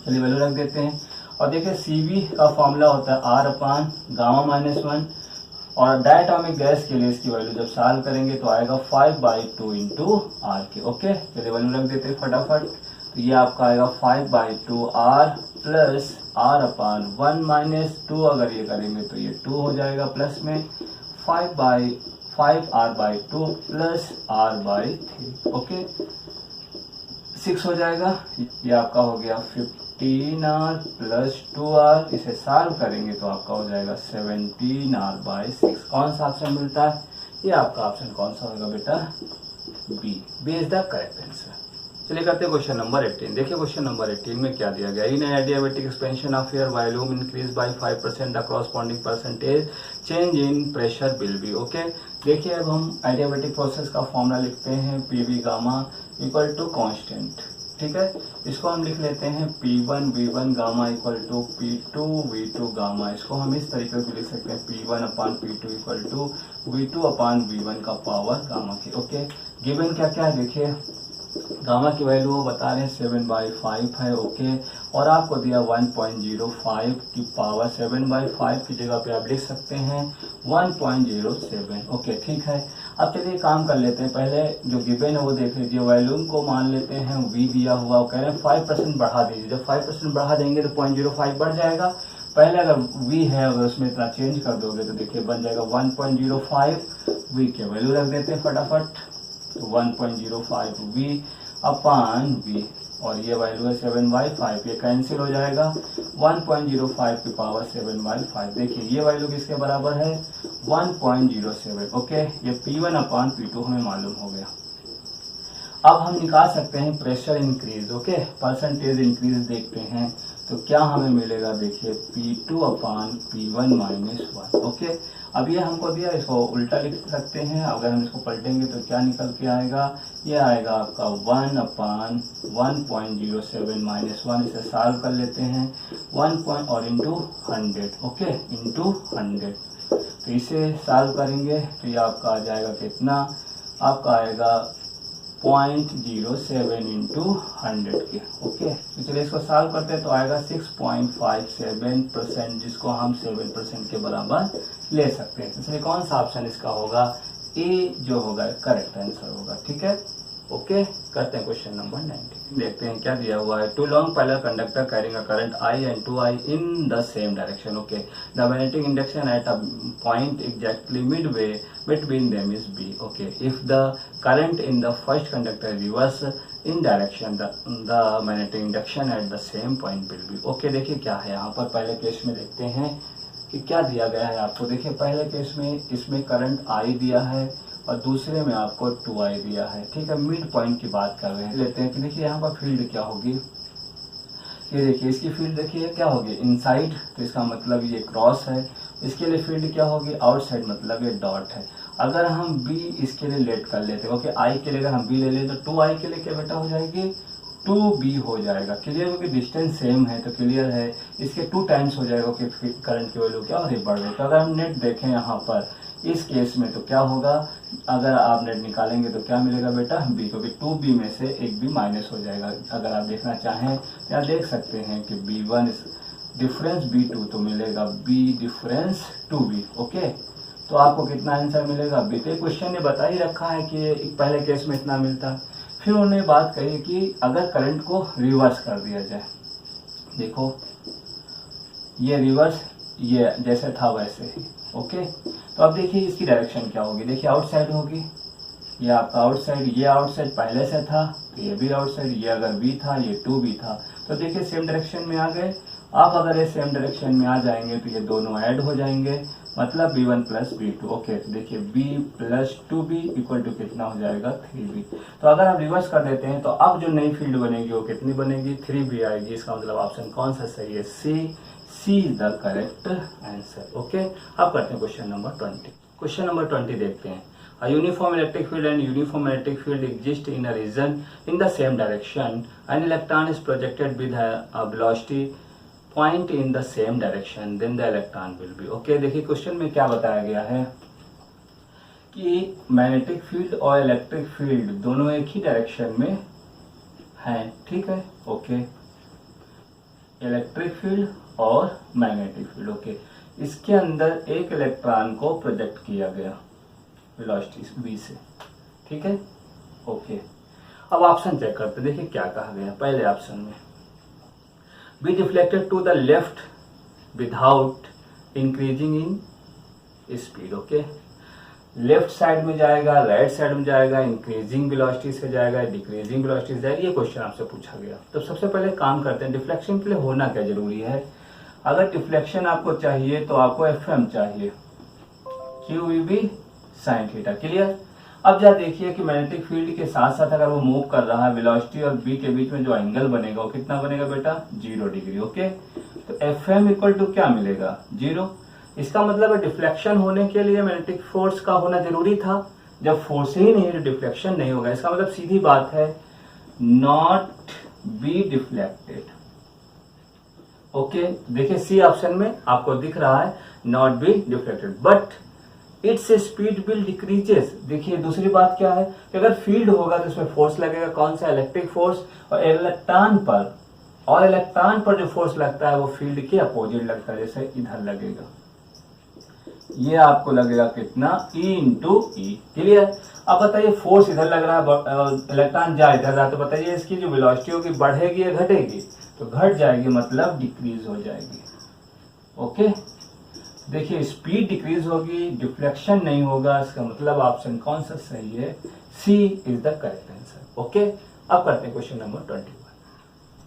चलिए वैल्यू रख देते हैं और देखिए CV का फॉर्मूला होता है R अपान गामा -1 और डायटोमिक गैस के लिए इसकी वैल्यू जब सॉल्व करेंगे तो आएगा 5/2 इंटू R के। ओके चलिए वैल्यू रख देते हैं फटाफट, तो ये आपका आएगा 5/2 R प्लस R अपान 1 माइनस 2, अगर ये करेंगे तो ये 2 हो जाएगा, प्लस में 5/2 प्लस R/3 ओके 6 हो जाएगा। ये आपका हो गया 15R प्लस 2R, इसे सॉल्व करेंगे तो आपका हो जाएगा 17R/6। कौन सा ऑप्शन मिलता है, ये आपका ऑप्शन कौन सा होगा बेटा, B is the correct answer. चलिए करते हैं क्वेश्चन नंबर 18। देखिए क्वेश्चन नंबर 18 में क्या दिया गया, इन adiabatic expansion of air volume increase by 5% the corresponding percentage change in pressure will be. Okay देखिए अब हम एडियाबेटिक प्रोसेस का फॉर्मूला लिखते हैं PV gamma equal to constant, ठीक है। इसको हम लिख लेते हैं P1 V1 gamma equal to P2 V2 gamma. इसको हम इस तरीके से लिख सकते हैं P1 upon P2 equal to V2 upon V1 का पावर गामा की। ओके गिवन क्या क्या है, देखिए गामा की वैल्यू वो बता रहे हैं 7/5 है। ओके और आपको दिया 1.05 की पावर 7/5 की जगह पे आप लिख सकते हैं 1.07। ओके ठीक है, अब चलिए काम कर लेते हैं। पहले जो गिवन है वो देख लीजिए, वॉल्यूम को मान लेते हैं V दिया हुआ, कह रहे हैं 5% बढ़ा दीजिए। जब 5% बढ़ा देंगे तो 0.05 बढ़ जाएगा, पहले अगर v है अगर उसमें इतना चेंज कर दोगे तो देखिए बन जाएगा 1.05, v के वैल्यू रख देते हैं फटाफट, तो 1.05 v अपान v, और ये वैल्यू है 7/5, ये कैंसिल हो जाएगा, 1.05 की पावर 7/5, देखिए ये वैल्यू किसके बराबर है 1.07। ओके, ये P1 अपान P2 हमें मालूम हो गया। अब हम निकाल सकते हैं pressure increase. Okay, percentage increase देखते हैं तो क्या हमें मिलेगा, देखिए P2 अपान P1 माइनस 1। ओके, अब ये हमको दिया, इसको उल्टा लिख सकते हैं, अगर हम इसको पलटेंगे तो क्या निकल के आएगा, ये आएगा आपका 1 अपान 1.07 माइनस 1, इसे सॉल्व कर लेते हैं 1 और इंटू 100। ओके, इंटू 100, तो इसे सॉल्व करेंगे तो ये आपका आ जाएगा कितना, आपका आएगा 0.07 इंटू 100 के। ओके, तो चलिए इसको सॉल्व करते हैं तो आएगा 6.57%, जिसको हम 7% के बराबर ले सकते हैं। इसलिए कौन सा ऑप्शन इसका होगा, ए जो होगा करेक्ट आंसर होगा। ठीक है, ओके, करते हैं क्वेश्चन नंबर 90। देखते हैं क्या दिया हुआ है। Two long parallel conductor carrying a current I and 2I in the same direction. Okay, the magnetic induction at a point exactly midway between them is B. Okay, if the current in the first conductor reverse in direction, the magnetic induction at the same point will be. Okay, देखिए क्या है यहाँ पर, पहले case में देखते हैं कि क्या दिया गया है आपको। देखिए पहले केस में इसमें करंट I दिया है और दूसरे में आपको 2I दिया है। ठीक है, मिड पॉइंट की बात कर रहे हैं, लेते हैं कि देखिए यहाँ पर फील्ड क्या होगी, ये देखिए इसकी फील्ड देखिए क्या होगी, इनसाइड, तो इसका मतलब ये क्रॉस है। इसके लिए फील्ड क्या होगी, आउटसाइड, मतलब ये डॉट है। अगर हम B इसके लिए लेट कर लेते हैं, ओके, I के लिए अगर हम B ले लें तो 2I के लिए क्या बेटा हो जाएगी, 2B हो जाएगा। क्लियर, क्योंकि डिस्टेंस सेम है तो क्लियर है, इसके 2 टाइम्स हो जाएगा कि करंट की वैल्यू क्या हो रही, बढ़ रही। तो अगर हम नेट देखें यहाँ पर इस केस में तो क्या होगा, अगर आप नेट निकालेंगे तो क्या मिलेगा बेटा, B, क्योंकि 2B में से एक B माइनस हो जाएगा। अगर आप देखना चाहें तो यहाँ देख सकते हैं कि B1 डिफरेंस B2, तो मिलेगा B डिफरेंस 2B। ओके, तो आपको कितना आंसर मिलेगा, B। तो क्वेश्चन ने बता ही रखा है कि पहले केस में इतना मिलता। फिर उन्होंने बात कही कि अगर करंट को रिवर्स कर दिया जाए, देखो ये रिवर्स, ये जैसे था वैसे ही। ओके, तो अब देखिए इसकी डायरेक्शन क्या होगी, देखिए आउटसाइड होगी, ये आपका आउटसाइड, ये आउटसाइड पहले से था तो ये भी आउटसाइड, ये अगर B था ये 2B था, तो देखिए सेम डायरेक्शन में आ गए। आप अगर ये सेम डायरेक्शन में आ जाएंगे तो ये दोनों ऐड हो जाएंगे, मतलब B1 प्लस B2। ओके, तो देखिए B plus 2B equal to कितना हो जाएगा, 3B। तो अगर आप रिवर्स कर देते हैं तो अब जो नई फील्ड बनेगी वो कितनी बनेगी, 3B आएगी। इसका मतलब ऑप्शन कौन सा सही है, C is the correct answer. Okay, अब करते हैं क्वेश्चन नंबर 20। क्वेश्चन नंबर 20 देखते हैं। A uniform electric field and uniform magnetic field exist in a region in the same direction. An electron is projected with a velocity point in the same direction. Then the electron will be. Okay, देखिए question में क्या बताया गया है कि magnetic field और electric field दोनों एक ही डायरेक्शन में हैं। ठीक है, ओके, इलेक्ट्रिक फील्ड और मैग्नेटिक फील्ड। ओके, इसके अंदर एक इलेक्ट्रॉन को प्रोजेक्ट किया गया वेलोसिटी v से। ठीक है, ओके, अब ऑप्शन चेक करते, देखिए क्या कहा गया। पहले ऑप्शन में B deflected to the left without increasing in speed. Okay, left side में जाएगा, राइट साइड में जाएगा, इंक्रीजिंग वेलोसिटी से जाएगा, डिक्रीजिंग वेलोसिटी से जाएगा, ये क्वेश्चन आपसे पूछा गया। तो सबसे पहले काम करते हैं, डिफ्लेक्शन के लिए होना क्या जरूरी है। अगर डिफ्लेक्शन आपको चाहिए तो आपको FM चाहिए, QEB साइन थीटा। क्लियर, अब जरा देखिए कि मैग्नेटिक फील्ड के साथ साथ अगर वो मूव कर रहा है, वेलोसिटी और B के बीच में जो एंगल बनेगा वो कितना बनेगा बेटा, 0 डिग्री। ओके, तो FM इक्वल टू क्या मिलेगा, 0। इसका मतलब है डिफ्लेक्शन होने के लिए मैग्नेटिक फोर्स का होना जरूरी था। जब फोर्स ही नहीं है तो डिफ्लेक्शन नहीं होगा। इसका मतलब सीधी बात है, नॉट बी डिफ्लेक्टेड। ओके, देखिए सी ऑप्शन में आपको दिख रहा है not be deflected, but its speed will decreases. देखिए दूसरी बात क्या है कि अगर फील्ड होगा तो इसमें फोर्स लगेगा, कौन सा, इलेक्ट्रिक फोर्स, और इलेक्ट्रॉन पर जो फोर्स लगता है वो फील्ड के अपोजिट लगता है, जैसे इधर लगेगा, ये आपको लगेगा कितना, E इंटू ई। क्लियर, अब बताइए फोर्स इधर लग रहा है, इलेक्ट्रॉन जा इधर रहा, तो बताइए इसकी जो वेलोसिटी होगी बढ़ेगी या घटेगी, तो घट जाएगी, मतलब डिक्रीज हो जाएगी। ओके, देखिए स्पीड डिक्रीज होगी, डिफ्लेक्शन नहीं होगा, इसका मतलब ऑप्शन कौन सा सही है, C is the correct answer. Okay, अब करते हैं क्वेश्चन नंबर 21।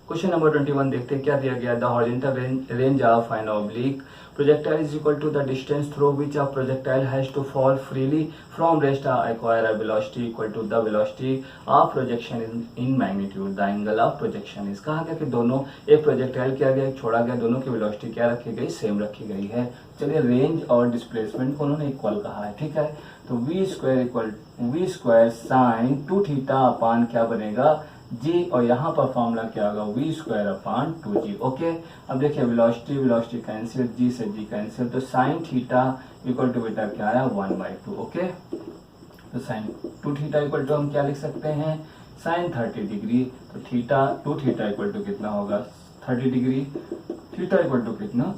क्वेश्चन नंबर 21 देखते हैं क्या दिया गया। The horizontal range of an oblique projectile is equal to the distance through which a projectile has to fall freely from rest acquire a velocity equal to the velocity of projection in magnitude. The angle of projection is, कहा गया कि दोनों, एक projectile किया गया, एक छोड़ा गया, दोनों की वेलोसिटी क्या रखी गई, सेम रखी गई है। चलिए रेंज और डिस्प्लेसमेंट को उन्होंने इक्वल कहा है, ठीक है। तो v square sine 2 theta upon क्या बनेगा, जी, और यहाँ पर फॉर्मूला क्या होगा, we square upon 2g। Okay, अब देखिए वेलोसिटी कैंसिल, जी से जी कैंसिल, तो साइन थीटा इक्वल टू बेटा क्या आया 1/2। ओके, तो साइन 2 थीटा इक्वल टू हम क्या लिख सकते हैं, साइन 30 डिग्री। तो थीटा 2 थीटा इक्वल टू कितना होगा 30 डिग्री, थीटा इक्वल टू कितना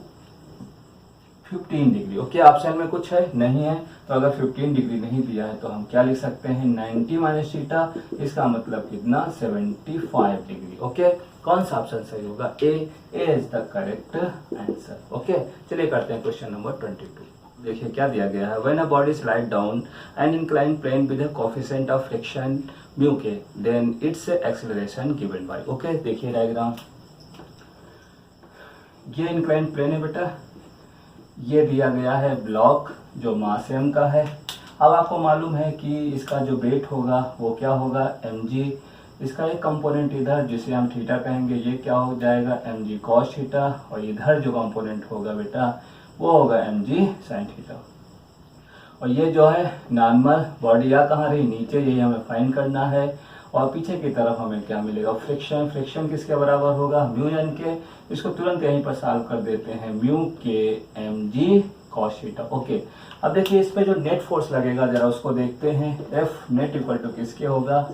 15 डिग्री। ओके, ऑप्शन में कुछ है नहीं है, तो अगर 15 डिग्री नहीं दिया है तो हम क्या लिख सकते हैं 90 माइनस थीटा, इसका मतलब कितना 75 डिग्री। ओके, कौन सा ऑप्शन सही होगा, A is the correct answer. Okay, चलिए करते हैं क्वेश्चन नंबर 22। देखिए क्या दिया गया है, when a body slide down and incline plane with a coefficient of friction mu K, then its acceleration given by. Okay, देखिए डायग्राम, ये इंक्लाइन प्लेन है बेटा, ये दिया गया है ब्लॉक जो मास m का है। अब आपको मालूम है कि इसका जो वेट होगा वो क्या होगा mg, इसका एक कंपोनेंट इधर जिसे हम थीटा कहेंगे, ये क्या हो जाएगा mg cos थीटा, और इधर जो कंपोनेंट होगा बेटा वो होगा mg sin थीटा। और ये जो है नॉर्मल बॉडी आ कहाँ रही, नीचे, यही हमें फाइंड करना है। और पीछे की तरफ हमें क्या मिलेगा, फ्रिक्शन किसके बराबर होगा, म्यू एन के। इसको तुरंत यहीं पर सॉल्व कर देते हैं, म्यू के mg cos थीटा। ओके, अब देखिए इस पे जो नेट फोर्स लगेगा जरा उसको देखते हैं। एफ नेट इक्वल टू किसके होगा,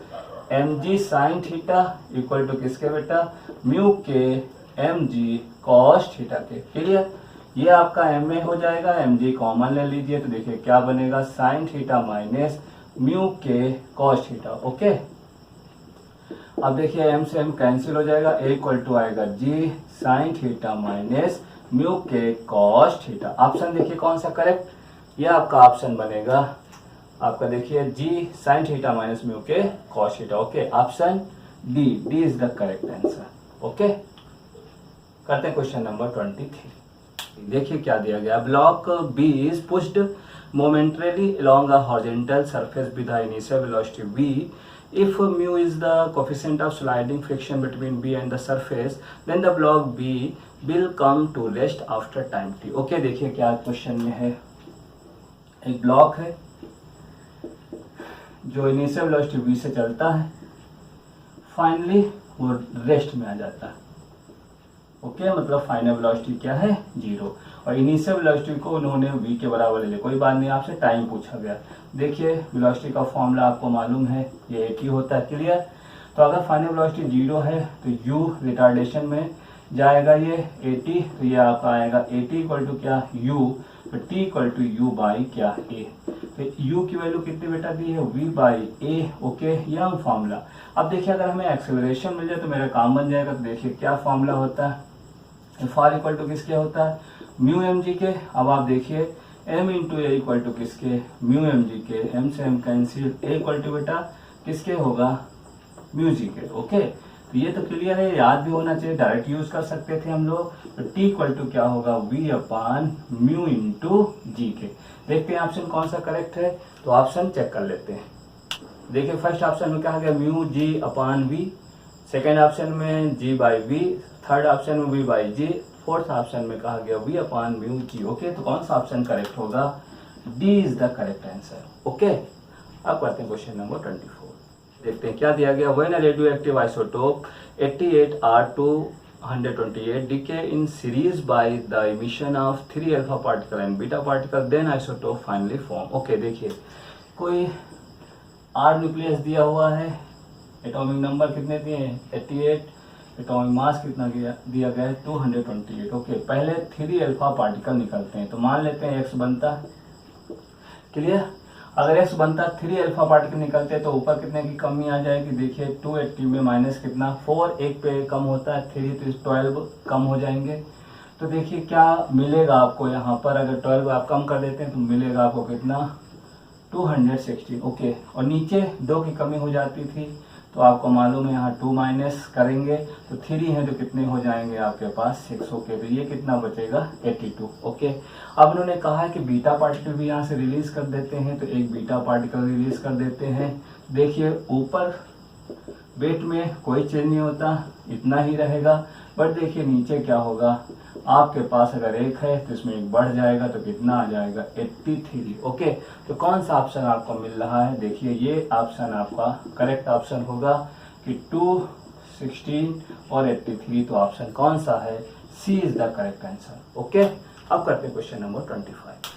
mg sin theta equal to किसके बेटा, म्यू के mg cos थीटा के। क्लियर, ये आपका एम ए हो जाएगा, mg कॉमन ले लीजिए, तो देखिए क्या बनेगा, साइन थीटा माइनस म्यू के cos थीटा। ओके, अब देखिए m से m कैंसिल हो जाएगा, a इक्वल टू आएगा g sine theta minus mu के cos थीटा। ऑप्शन देखिए कौन सा करेक्ट, ये आपका ऑप्शन बनेगा आपका, देखिए g sine theta minus mu के cos theta. Okay, option D is the correct answer. Okay, करते हैं क्वेश्चन नंबर 23। देखिए क्या दिया गया, block B is pushed momentarily along a horizontal surface with the initial velocity v. If mu is the coefficient of sliding friction between B and the surface, then the block B will come to rest after time t. Okay, देखिए क्या question में है, एक block है जो initial velocity v से चलता है, फाइनली वो रेस्ट में आ जाता है। ओके, मतलब फाइनल वेलोसिटी क्या है 0, और इनिशियल वेलोसिटी को उन्होंने v के बराबर ले लिया। कोई बात नहीं, आपसे टाइम पूछा गया। देखिए वेलोसिटी का फॉर्मूला आपको मालूम है, ये 80 होता है। क्लियर, तो अगर फाइनल वेलोसिटी 0 है तो u रिटार्डेशन में जाएगा, ये 80, तो ये आपका आएगा 80 इक्वल टू क्या u, तो t equal to u by क्या a। तो u की वैल्यू कितनी बेटा दी है, v बाई a। ओके, ये हम फॉर्मूला। अब देखिए अगर हमें एक्सेलरेशन मिल जाए तो मेरा काम बन जाएगा। तो देखिए क्या फॉर्मूला होता है, फार इक्वल टू किसके होता है, म्यू mg के। अब आप देखिए m into a equal to किसके, म्यू mg के, m से m cancel, a equal to बेटा किसके होगा, म्यू जी के। ओके, तो ये तो क्लियर है, याद भी होना चाहिए, डायरेक्ट यूज कर सकते थे हम लोग। तो t इक्वल टू क्या होगा, v अपान म्यू इंटू जी के। देखते हैं ऑप्शन कौन सा करेक्ट है, तो ऑप्शन चेक कर लेते हैं। देखिए फर्स्ट ऑप्शन में क्या गया, mu g upon v, second option में g by v, third option में v by g, fourth option में कहा गया v upon mu g. Okay, तो कौन सा ऑप्शन करेक्ट होगा, D is the correct answer. Okay, अब करते हैं क्वेश्चन नंबर 24। देखते हैं क्या दिया गया, when a radioactive isotope 88R228 decay in series by the emission of 3 alpha particle and beta particle, then isotope finally form। Okay, देखिए कोई R न्यूक्लियस दिया हुआ है, एटॉमिक नंबर कितने दिए हैं 88, एटॉमिक मास कितना दिया गया है 228। ओके, पहले 3 अल्फा पार्टिकल निकलते हैं, तो मान लेते हैं x बनता, क्लियर। अगर x बनता 3 अल्फा पार्टिकल निकलते हैं तो ऊपर कितने की कमी आ जाएगी, देखिए 280 में माइनस कितना 4, एक पे कम होता है 3, तो 12 कम हो जाएंगे। तो देखिए क्या मिलेगा आपको यहाँ पर, अगर 12 आप कम कर देते हैं तो मिलेगा आपको कितना 216। ओके, और नीचे 2 की कमी हो जाती थी तो आपको मालूम है यहाँ 2 माइनस करेंगे तो 3 है तो कितने हो जाएंगे आपके पास 6। ओके, तो ये कितना बचेगा 82। ओके, अब उन्होंने कहा है कि बीटा पार्टिकल भी यहाँ से रिलीज कर देते हैं, तो एक बीटा पार्टिकल रिलीज कर देते हैं। देखिए ऊपर वेट में कोई चेंज नहीं होता, इतना ही रहेगा, बट देखिए नीचे क्या होगा, आपके पास अगर 1 है तो इसमें 1 बढ़ जाएगा तो कितना आ जाएगा 83। ओके, तो कौन सा ऑप्शन आपको मिल रहा है, देखिए ये ऑप्शन आपका करेक्ट ऑप्शन होगा कि 216 और 83, तो ऑप्शन कौन सा है, C is the correct answer. Okay, अब करते हैं क्वेश्चन नंबर 25।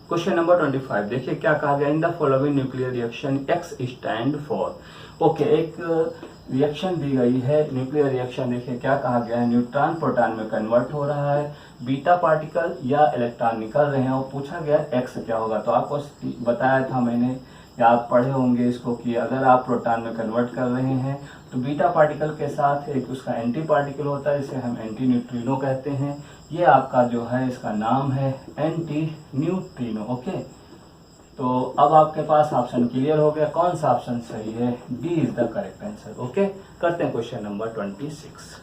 क्वेश्चन नंबर 25 देखिए क्या कहा गया, in the following nuclear reaction x stand for. Okay, एक रिएक्शन दी गई है, न्यूक्लियर रिएक्शन। देखिए क्या कहा गया है, न्यूट्रॉन प्रोटॉन में कन्वर्ट हो रहा है, बीटा पार्टिकल या इलेक्ट्रॉन निकल रहे हैं, और पूछा गया एक्स क्या होगा। तो आपको बताया था मैंने, या आप पढ़े होंगे इसको, कि अगर आप प्रोटॉन में कन्वर्ट कर रहे हैं तो बीटा पार्टिकल के साथ एक उसका एंटी पार्टिकल होता है, जिसे हम एंटी न्यूट्रिनो कहते हैं। ये आपका जो है इसका नाम है एंटी न्यूट्रिनो। ओके, तो अब आपके पास ऑप्शन क्लियर हो गया, कौन सा ऑप्शन सही है, D is the correct answer. Okay, करते हैं क्वेश्चन नंबर 26।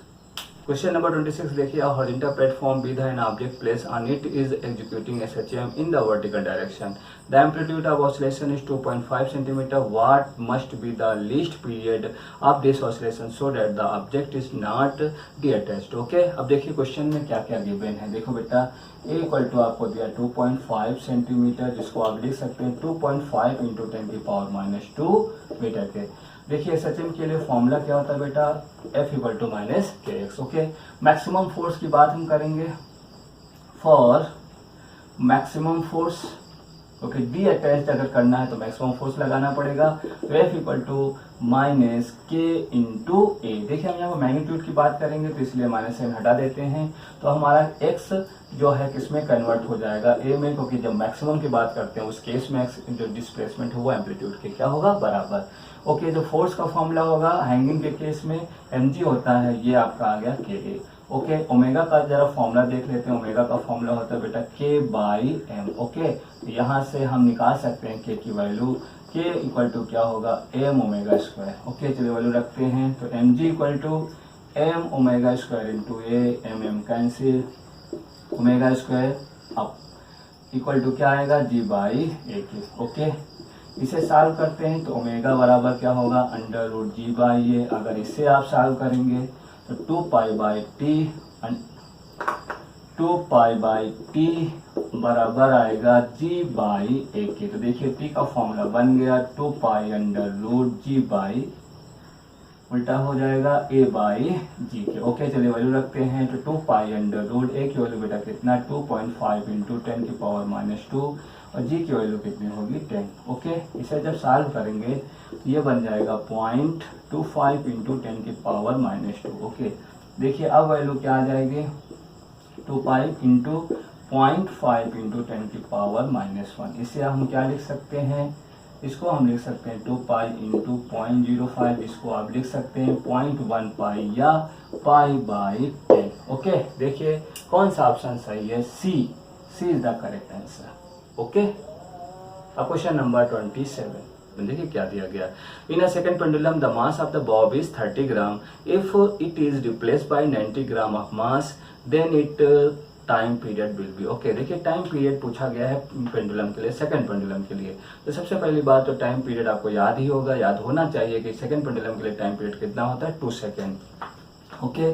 क्वेश्चन नंबर 26 देखिए, a horizontal platform with an object placed on it is executing SHM in the vertical direction. The amplitude of oscillation is 2.5 centimeter. What must be the least period of this oscillation so that the object is not detached? Okay, अब देखिए question में क्या क्या given है। देखो बेटा, A equal to आपको दिया 2.5 सेंटीमीटर, जिसको आप लिख सकते हैं 2.5 इंटू 10⁻²मीटर के। देखिए SHM के लिए फॉर्मूला क्या होता है बेटा, F equal to minus kx। Okay, maximum force की बात हम करेंगे, for maximum force. Okay, the attached अगर करना है तो मैक्सिमम फोर्स लगाना पड़ेगा, तो F इक्वल टू माइनस के इंटू ए। देखिए हम यहाँ पर मैग्नीट्यूड की बात करेंगे तो इसलिए माइनस साइन हटा देते हैं, तो हमारा x जो है किसमें कन्वर्ट हो जाएगा, ए में, क्योंकि जब मैक्सिमम की बात करते हैं उस केस में जो डिस्प्लेसमेंट है वो एम्पलीट्यूड के क्या होगा, बराबर। ओके, जो फोर्स का फॉर्मूला होगा हैंगिंग के केस में mg होता है, ये आपका आ गया ka। ओके, ओमेगा का जरा फॉर्मूला देख लेते हैं, ओमेगा का फॉर्मूला होता है बेटा k/m। ओके, यहाँ से हम निकाल सकते हैं k की वैल्यू, k इक्वल टू क्या होगा, m ओमेगा स्क्वायर। ओके, चलिए वैल्यू रखते हैं, तो mg equal to m omega square into a, mm cancel, omega square अब इक्वल टू क्या आएगा, g/a। ओके, इसे सॉल्व करते हैं तो ओमेगा बराबर क्या होगा, √g/a। अगर इसे आप सॉल्व करेंगे तो 2π/t बराबर आएगा g/a के। तो देखिए t का फॉर्मूला बन गया 2π√g/, उल्टा हो जाएगा a/g के। ओके, चलिए वैल्यू रखते हैं, तो 2π√a की वैल्यू बेटा कितना, 2.5 इंटू 10⁻², और g की वैल्यू कितनी होगी 10। ओके, इसे जब सॉल्व करेंगे तो ये बन जाएगा 0.25 इंटू 10⁻²। ओके, देखिए अब वैल्यू क्या आ जाएगी, 2π इंटू 0.5 इंटू 10⁻⁻1। इसे हम क्या लिख सकते हैं, इसको हम लिख सकते हैं 2π इंटू 0.05, इसको आप लिख सकते हैं 0.1π या π/10। ओके, देखिए कौन सा ऑप्शन सही है, C is the correct answer. Okay, अब क्वेश्चन नंबर 27 देखिए क्या दिया गया, in a second pendulum the mass of the bob is 30 gram, if it is replaced by 90 gram of mass then it time period will be. Okay, देखिए time period पूछा गया है pendulum के लिए, सेकंड पेंडुलम के लिए। तो सबसे पहली बात तो टाइम पीरियड आपको याद ही होगा, याद होना चाहिए कि सेकंड पेंडुलम के लिए टाइम पीरियड कितना होता है, 2 second. Okay,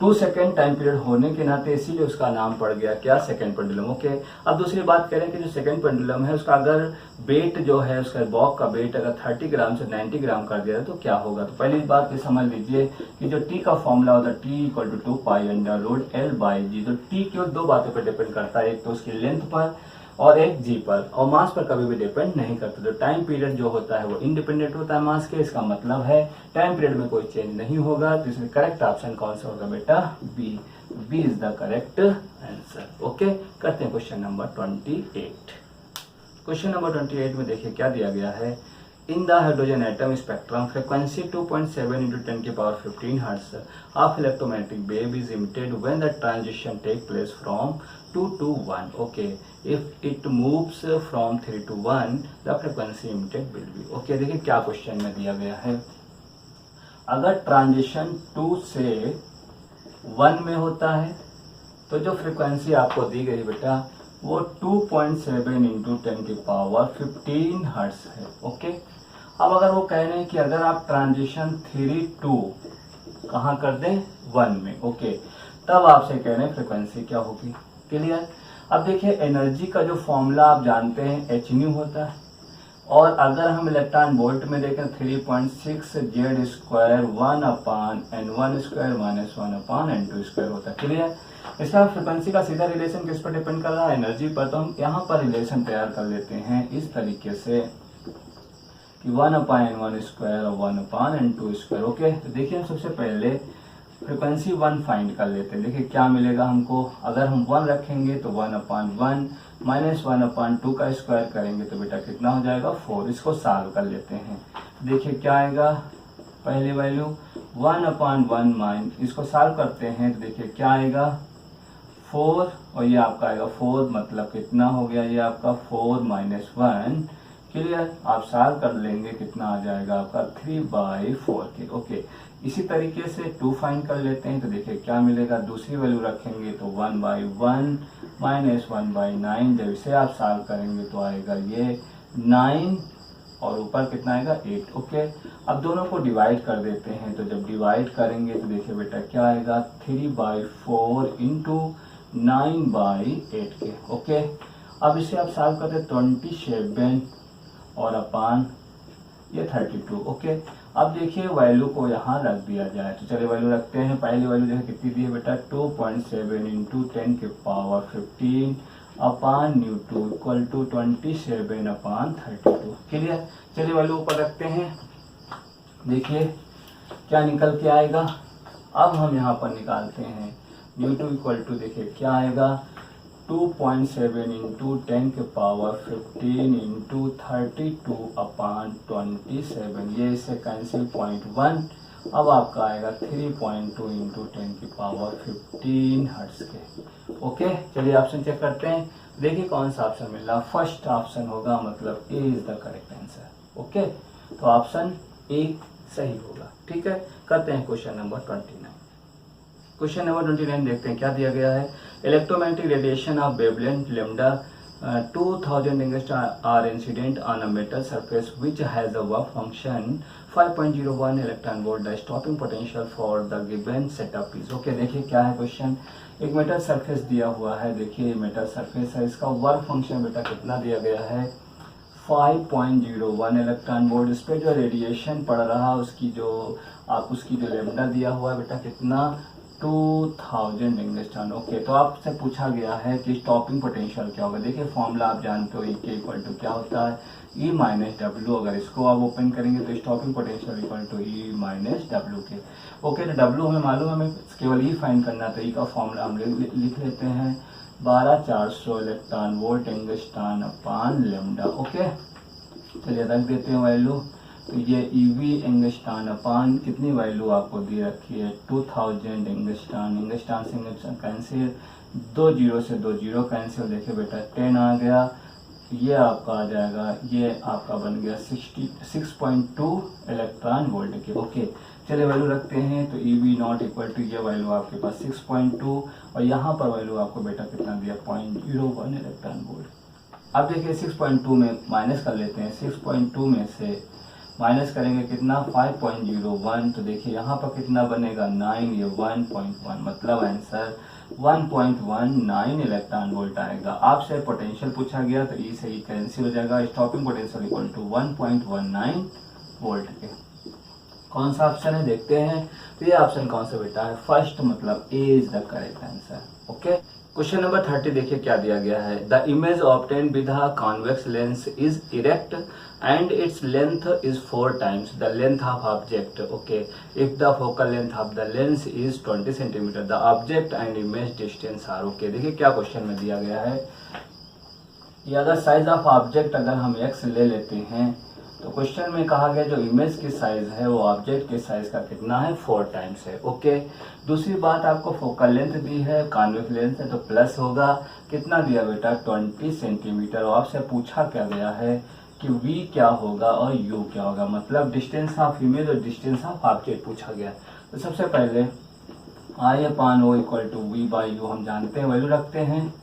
2 second time period होने के नाते इसीलिए उसका नाम पड़ गया क्या, सेकेंड पेंडुलम। ओके, अब दूसरी बात करें कि जो सेकेंड पेंडुलम है उसका अगर वेट जो है, उसका बॉब का वेट अगर 30 ग्राम से 90 ग्राम कर दिया तो क्या होगा। तो पहली बात ये समझ लीजिए कि जो टी का फॉर्मूला होता है t इक्वल टू 2π√L/g। तो टी केवल 2 बातों पर डिपेंड करता है, एक तो उसकी लेंथ पर और एक जी पर, और मास पर कभी भी डिपेंड नहीं करता। तो टाइम पीरियड जो होता है वो इंडिपेंडेंट होता है मास के, इसका मतलब है टाइम पीरियड में कोई चेंज नहीं होगा। तो इसमें करेक्ट ऑप्शन कौन सा होगा बेटा, B is the correct answer. Okay, करते हैं क्वेश्चन नंबर 28। क्वेश्चन नंबर 28 में देखिए क्या दिया गया है, In the hydrogen atom spectrum, frequency 2.7 into 10 to the power 15 hertz of electromagnetic wave is emitted when the transition take place from 2 to 1. Okay, if it moves from 3 to 1, the frequency emitted will be. Okay, देखिए क्या question में दिया गया है। अगर transition 2 से 1 में होता है तो जो फ्रिक्वेंसी आपको दी गई बेटा वो 2.7 इंटू 10 की पावर 15 हर्ट्ज है। ओके, अब अगर वो कह रहे हैं कि अगर आप ट्रांजिशन 3 टू कहाँ कर दें 1 में, ओके, तब आपसे कह रहे हैं फ्रिक्वेंसी क्या होगी। क्लियर। अब देखिए एनर्जी का जो फॉर्मूला आप जानते हैं एच न्यू होता है, और अगर हम इलेक्ट्रॉन वोल्ट में देखें 3.6 Z square 1/n1 square minus 1/n2 square होता है। क्लियर। इसका फ्रिक्वेंसी का सीधा रिलेशन किस पर डिपेंड कर रहा है, एनर्जी पर। तो हम यहाँ पर रिलेशन तैयार कर लेते हैं इस तरीके से कि 1/n1 स्क्वायर और 1/n2 स्क्वायर। ओके, तो देखिए हम सबसे पहले फ्रिक्वेंसी 1 फाइंड कर लेते हैं। देखिए क्या मिलेगा हमको, अगर हम 1 रखेंगे तो 1/1 माइनस 1/2 का स्क्वायर करेंगे तो बेटा कितना हो जाएगा 4। इसको सॉल्व कर लेते हैं। देखिए क्या आएगा, पहली वैल्यू 1/1 माइन, इसको सॉल्व करते हैं तो देखिए क्या आएगा 4, और ये आपका आएगा 4, मतलब कितना हो गया ये आपका 4 - 1। क्लियर। आप सॉल्व कर लेंगे कितना आ जाएगा आपका 3/4 के। ओके, इसी तरीके से 2 फाइंड कर लेते हैं तो देखिए क्या मिलेगा, दूसरी वैल्यू रखेंगे तो 1/1 माइनस 1/9। जब इसे आप सॉल्व करेंगे तो आएगा ये 9, और ऊपर कितना आएगा 8। ओके, अब दोनों को डिवाइड कर देते हैं, तो जब डिवाइड करेंगे तो देखिए बेटा क्या आएगा 3/4 इंटू 9/8 के। ओके, अब इसे आप सॉल्व करते 27 और अपान ये 32। ओके, अब देखिए वैल्यू को यहाँ रख दिया जाए, तो चलिए वैल्यू रखते हैं। पहली वैल्यू देखिए कितनी दी है बेटा 2.7 इंटू 10 के पावर 15 अपान न्यू2 इक्वल टू 27/32। क्लियर। चलिए वैल्यू ऊपर रखते हैं, देखिए क्या निकल के आएगा। अब हम यहाँ पर निकालते हैं न्यू2 इक्वल टू, देखिए क्या आएगा 2.7 इंटू 10 के पावर 15 इंटू 32/27। ये इससे कैंसिल 0.1। अब आपका आएगा 3.2 इंटू 10 की पावर 15 हर्ट्ज के। ओके, चलिए ऑप्शन चेक करते हैं। देखिए कौन सा ऑप्शन मिल रहा, फर्स्ट ऑप्शन होगा, मतलब A is the correct answer. Okay, तो ऑप्शन ए सही होगा। ठीक है, करते हैं क्वेश्चन नंबर 29। क्वेश्चन नंबर 29 देखते हैं क्या दिया गया है। Electromagnetic radiation of wavelength lambda 2000 angstrom are incident on a metal surface which has a work function 5.01 electron volt. The stopping potential for the given setup is. Okay, देखिए क्या है question, एक मेटल सरफेस दिया हुआ है। देखिए metal surface है, इसका वर्क फंक्शन बेटा कितना दिया गया है 5.01 इलेक्ट्रॉन वोल्ट। इस पर जो रेडिएशन पड़ रहा है उसकी जो लैम्डा दिया हुआ है बेटा कितना 2000 एंगस्ट्रॉम। ओके, तो आपसे पूछा गया है कि स्टॉपिंग पोटेंशियल क्या होगा। देखिए फॉर्मूला आप जानते हो, E के इक्वल टू क्या होता है E माइनस डब्ल्यू। अगर इसको आप ओपन करेंगे तो stopping potential equal to E minus W के। ओके, तो डब्ल्यू हमें मालूम है, हमें केवल E फाइंड करना, तो E का फॉर्मूला हम लिख लेते हैं 12400 इलेक्ट्रॉन वोल्ट एंगस्ट्रॉम अपान लैम्डा। ओके, चलिए रख देते हैं वैल्यू। तो ये ईवी एंगस्ट्रॉम अपान कितनी वैल्यू आपको दी रखी है 2000 एंगस्ट्रॉम। एंगस्ट्रॉम से एंगस्ट्रॉम कैंसिल, 2 0 से 2 0 कैंसिल। देखिए बेटा 10 आ गया, ये आपका आ जाएगा, ये आपका बन गया 6.2 इलेक्ट्रॉन वोल्ट के। ओके, चलिए वैल्यू रखते हैं, तो ईवी नॉट इक्वल टू ये वैल्यू आपके पास 6.2, और यहाँ पर वैल्यू आपको बेटा कितना दिया 0.01 इलेक्ट्रॉन वोल्ट। अब देखिए 6.2 में माइनस कर लेते हैं, 6.2 में से माइनस करेंगे कितना 5.01, तो देखिए यहाँ पर कितना बनेगा 9, ये 1.1, मतलब आंसर 1.19 इलेक्ट्रॉन वोल्ट आएगा। आपसे पोटेंशियल पूछा गया तो ई से ई कैंसिल हो जाएगा, stopping potential equal to 1.19 volt के। कौन सा ऑप्शन है देखते हैं, तो ये ऑप्शन कौन सा बेटा है फर्स्ट, मतलब A is the correct answer. Okay, question number 30 देखिए क्या दिया गया है। The image obtained with a convex lens is erect and its length is 4 times the length of object. Okay, if the focal length of the lens is 20 cm, the object and image distance are. Okay, देखिए क्या question में दिया गया है कि अगर size of object अगर हम x ले लेते हैं तो क्वेश्चन में कहा गया जो इमेज की साइज है वो ऑब्जेक्ट के साइज का कितना है, 4 टाइम्स है। ओके, दूसरी बात आपको फोकल लेंथ दी है, कॉन्वेक्स लेंथ है तो प्लस होगा, कितना दिया बेटा 20 सेंटीमीटर। और आपसे पूछा क्या गया है कि v क्या होगा और u क्या होगा, मतलब डिस्टेंस ऑफ इमेज और डिस्टेंस ऑफ ऑब्जेक्ट पूछा गया। तो सबसे पहले I/O equal to v by u हम जानते हैं, वैल्यू रखते हैं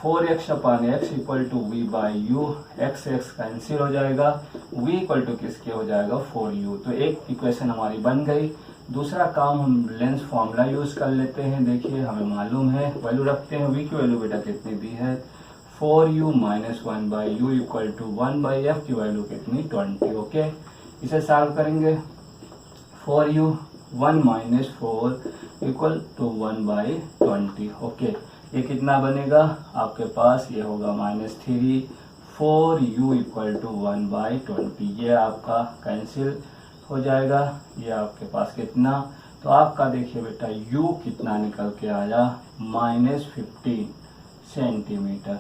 4x/x equal to v by u, x cancel हो जाएगा, v इक्वल टू किसके हो जाएगा 4u। तो एक इक्वेशन हमारी बन गई। दूसरा काम हम लेंस फॉर्मूला यूज कर लेते हैं। देखिए हमें मालूम है, वैल्यू रखते हैं, v की वैल्यू बेटा कितनी दी है 4u minus 1 by u equal to 1 by F की वैल्यू कितनी 20। ओके, इसे सॉल्व करेंगे 4u 1 minus 4 equal to 1 by 20। Okay, ये कितना बनेगा आपके पास, ये होगा -3 4u इक्वल टू 1 बाई 20। ये आपका कैंसिल हो जाएगा, ये आपके पास कितना, तो आपका देखिए बेटा u कितना निकल के आया -15 सेंटीमीटर।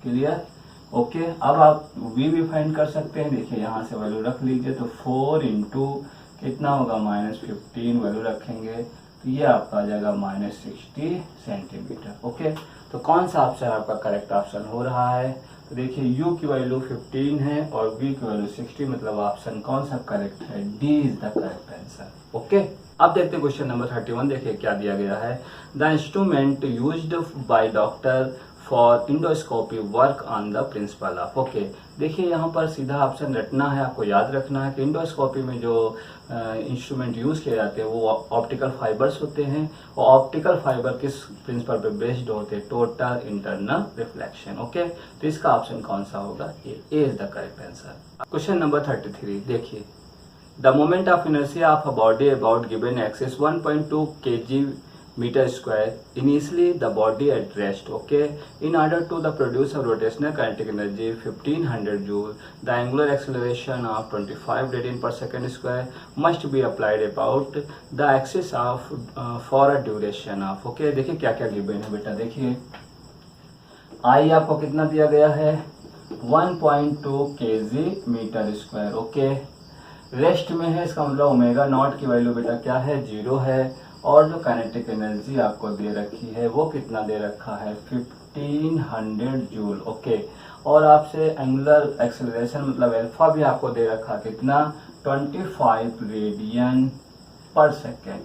क्लियर। ओके, अब आप v भी फाइंड कर सकते हैं। देखिए यहाँ से वैल्यू रख लीजिए, तो 4 इंटू कितना होगा -15, वैल्यू रखेंगे तो ये आपका आ जाएगा -60 सेंटीमीटर। ओके, तो कौन सा ऑप्शन आपका करेक्ट ऑप्शन हो रहा है, तो देखिए u की वैल्यू 15 है और v की वैल्यू 60, मतलब ऑप्शन कौन सा करेक्ट है, D is the correct answer. Okay, अब देखते हैं क्वेश्चन नंबर 31। देखिए क्या दिया गया है, the instrument used by doctor for endoscopy work on the principle of. Okay, देखिए यहाँ पर सीधा ऑप्शन रटना है, आपको याद रखना है कि इंडोस्कोपी में जो इंस्ट्रूमेंट यूज किए जाते हैं वो ऑप्टिकल फाइबर्स होते हैं, और ऑप्टिकल फाइबर किस प्रिंसिपल पे बेस्ड होते हैं, टोटल इंटरनल रिफ्लेक्शन। ओके, तो इसका ऑप्शन कौन सा होगा, A is the correct answer. Question number 33 देखिए, the moment of inertia of a body about given axis 1.2 kg meter square, initially the body at rest. Okay, in order to the produce of rotational kinetic energy 1500 joule, the angular acceleration of 25 radian per second square must be applied about the axis of for a duration of। okay, देखिए क्या क्या given है बेटा। देखिए I आपको कितना दिया गया है 1.2 kg metre square. Okay, rest में है, इसका मतलब ओमेगा नॉट की वैल्यू बेटा क्या है 0 है, और जो काइनेटिक एनर्जी आपको दे रखी है वो कितना दे रखा है 1500 जूल। ओके, और आपसे एंगुलर एक्सेलरेशन मतलब अल्फा भी आपको दे रखा कितना 25 रेडियन पर सेकेंड।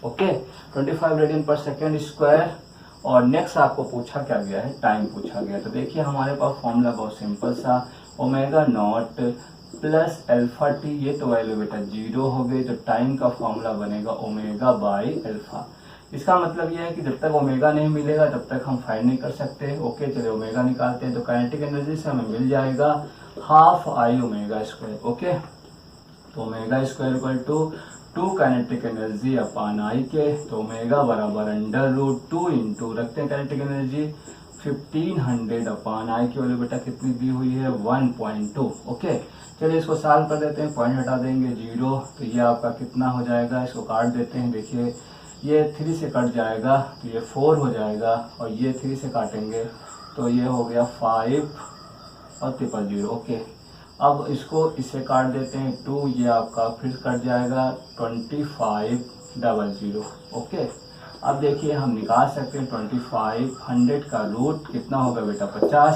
ओके, 25 रेडियन पर सेकेंड स्क्वायर। और नेक्स्ट आपको पूछा क्या गया है, टाइम पूछा गया। तो देखिए हमारे पास फॉर्मूला बहुत सिंपल सा, omega naught plus alpha T, ये तो वैल्यू बेटा 0 हो गई, तो टाइम का फॉर्मूला बनेगा ओमेगा बाई अल्फा। इसका मतलब ये है कि जब तक ओमेगा नहीं मिलेगा तब तक हम फाइंड नहीं कर सकते। ओके, चलिए ओमेगा निकालते हैं, तो काइनेटिक एनर्जी से हमें मिल जाएगा half I omega square. Okay, तो omega square equal to 2 kinetic energy upon I के, तो ओमेगा बराबर √2 इंटू रखते हैं काइनेटिक एनर्जी 1500 अपॉन आई की वैल्यू बेटा कितनी दी हुई है 1.2। ओके, चलिए इसको सॉल्व कर देते हैं, पॉइंट हटा देंगे 0, तो ये आपका कितना हो जाएगा, इसको काट देते हैं। देखिए ये 3 से कट जाएगा तो ये 4 हो जाएगा, और ये 3 से काटेंगे तो ये हो गया 5 और 000। ओके, अब इसको इससे काट देते हैं 2, ये आपका फिर कट जाएगा 2500। ओके, अब देखिए हम निकाल सकते हैं 2500 का रूट कितना होगा बेटा 50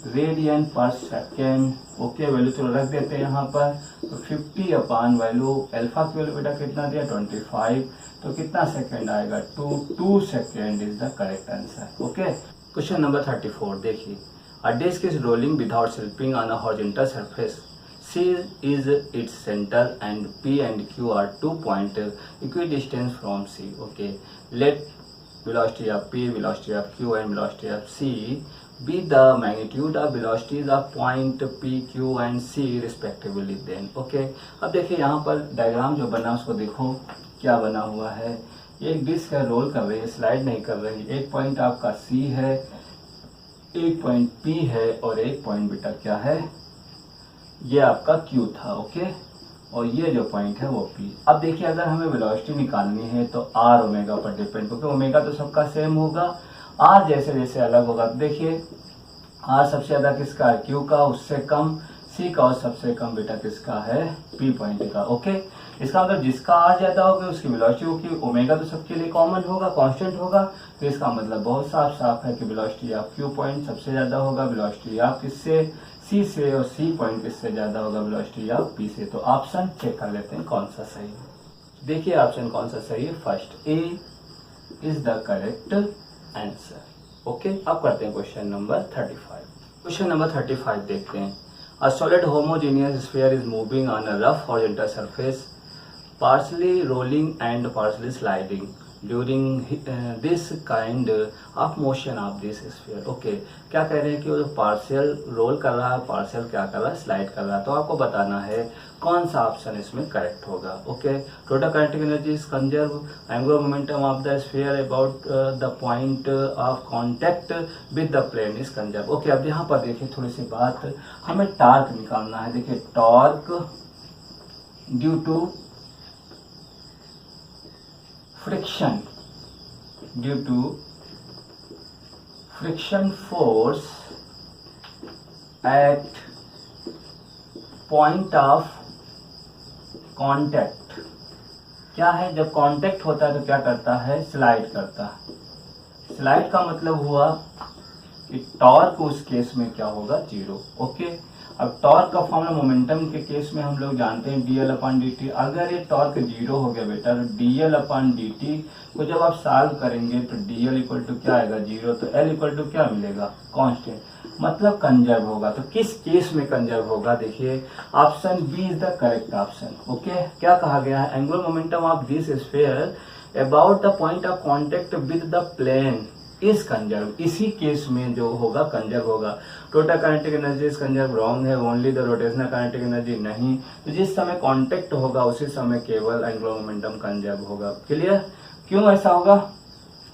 रेडियन पर सेकेंड। ओके, वैल्यू तो रख देते हैं यहाँ पर, तो 50 अपॉन वैल्यू अल्फा की वैल्यू बेटा कितना दिया 25, तो कितना सेकेंड आएगा 2 second is the correct answer. Okay, question number 34 देखिए, a disc is rolling without slipping on a horizontal surface, C is its center and P and Q are 2 points equidistant from C. Okay, let velocity of P, velocity of Q and velocity of C be the magnitude of velocities of point P, Q and C respectively then. Okay, अब देखिए यहाँ पर diagram जो बना उसको देखो क्या बना हुआ है। एक डिस्क है, रोल कर रही है, स्लाइड नहीं कर रही। एक पॉइंट आपका C है, एक पॉइंट P है, और एक पॉइंट बेटा क्या है, ये आपका Q था। ओके, और ये जो पॉइंट है वो P। अब देखिए अगर हमें वेलोसिटी निकालनी है तो R ओमेगा पर डिपेंड, क्योंकि ओमेगा तो सबका सेम होगा, R जैसे जैसे अलग होगा। तो देखिए R सबसे ज़्यादा किसका है Q का, उससे कम सी का और सबसे कम बेटा किसका है, पी पॉइंट का। ओके, इसका मतलब जिसका आर ज्यादा होगा उसकी वेलोसिटी होगी, ओमेगा तो सबके लिए कॉमन होगा, कांस्टेंट होगा, तो इसका मतलब बहुत साफ साफ है कि वेलोसिटी ऑफ क्यू पॉइंट सबसे ज्यादा होगा, वेलोसिटी ऑफ किससे, सी से, और सी पॉइंट किससे ज्यादा होगा, वेलोसिटी ऑफ पी से। तो ऑप्शन चेक कर लेते हैं कौन सा सही है। देखिए ऑप्शन कौन सा सही है, first A is the correct answer. Okay, अब करते हैं क्वेश्चन नंबर 35। क्वेश्चन नंबर 35 देखते हैं। A solid homogeneous sphere is moving on a rough horizontal surface, partially rolling and partially sliding. During this kind of motion of this sphere, okay, क्या कह रहे हैं कि वो जो पार्शियल रोल कर रहा है, पार्शियल क्या कर रहा है, स्लाइड कर रहा है। तो आपको बताना है कौन सा ऑप्शन इसमें करेक्ट होगा। Okay, total kinetic energy is conserve, angular momentum of the sphere about the point of contact with the plane is conserve. Okay, अब यहाँ पर देखिए थोड़ी सी बात, हमें टॉर्क निकालना है। देखिए torque due to friction, due to friction force at point of contact. क्या है, जब कांटेक्ट होता है तो क्या करता है, स्लाइड करता है। स्लाइड का मतलब हुआ कि टॉर्क उस केस में क्या होगा, जीरो। ओके, अब टॉर्क का फॉर्मूला मोमेंटम के केस में हम लोग जानते हैं डीएल अपॉन डी टी। अगर ये टॉर्क जीरो हो गया बेटा, तो डीएल अपॉन डी टी को जब आप सॉल्व करेंगे तो डीएल इक्वल टू क्या आएगा, जीरो, तो एल इक्वल टू क्या मिलेगा, कांस्टेंट, मतलब कंजर्व होगा। तो किस केस में कंजर्व होगा, देखिए option B is the correct option. Okay, क्या कहा गया है, angular momentum of this sphere about the point of contact with the plane is conserve. इसी केस में जो होगा कंजर्व होगा। Total kinetic energy is conserve, wrong है, only the rotational kinetic energy नहीं। तो जिस समय कांटेक्ट होगा उसी समय केवल एंगुलर मोमेंटम कंजर्व होगा। क्लियर, क्यों ऐसा होगा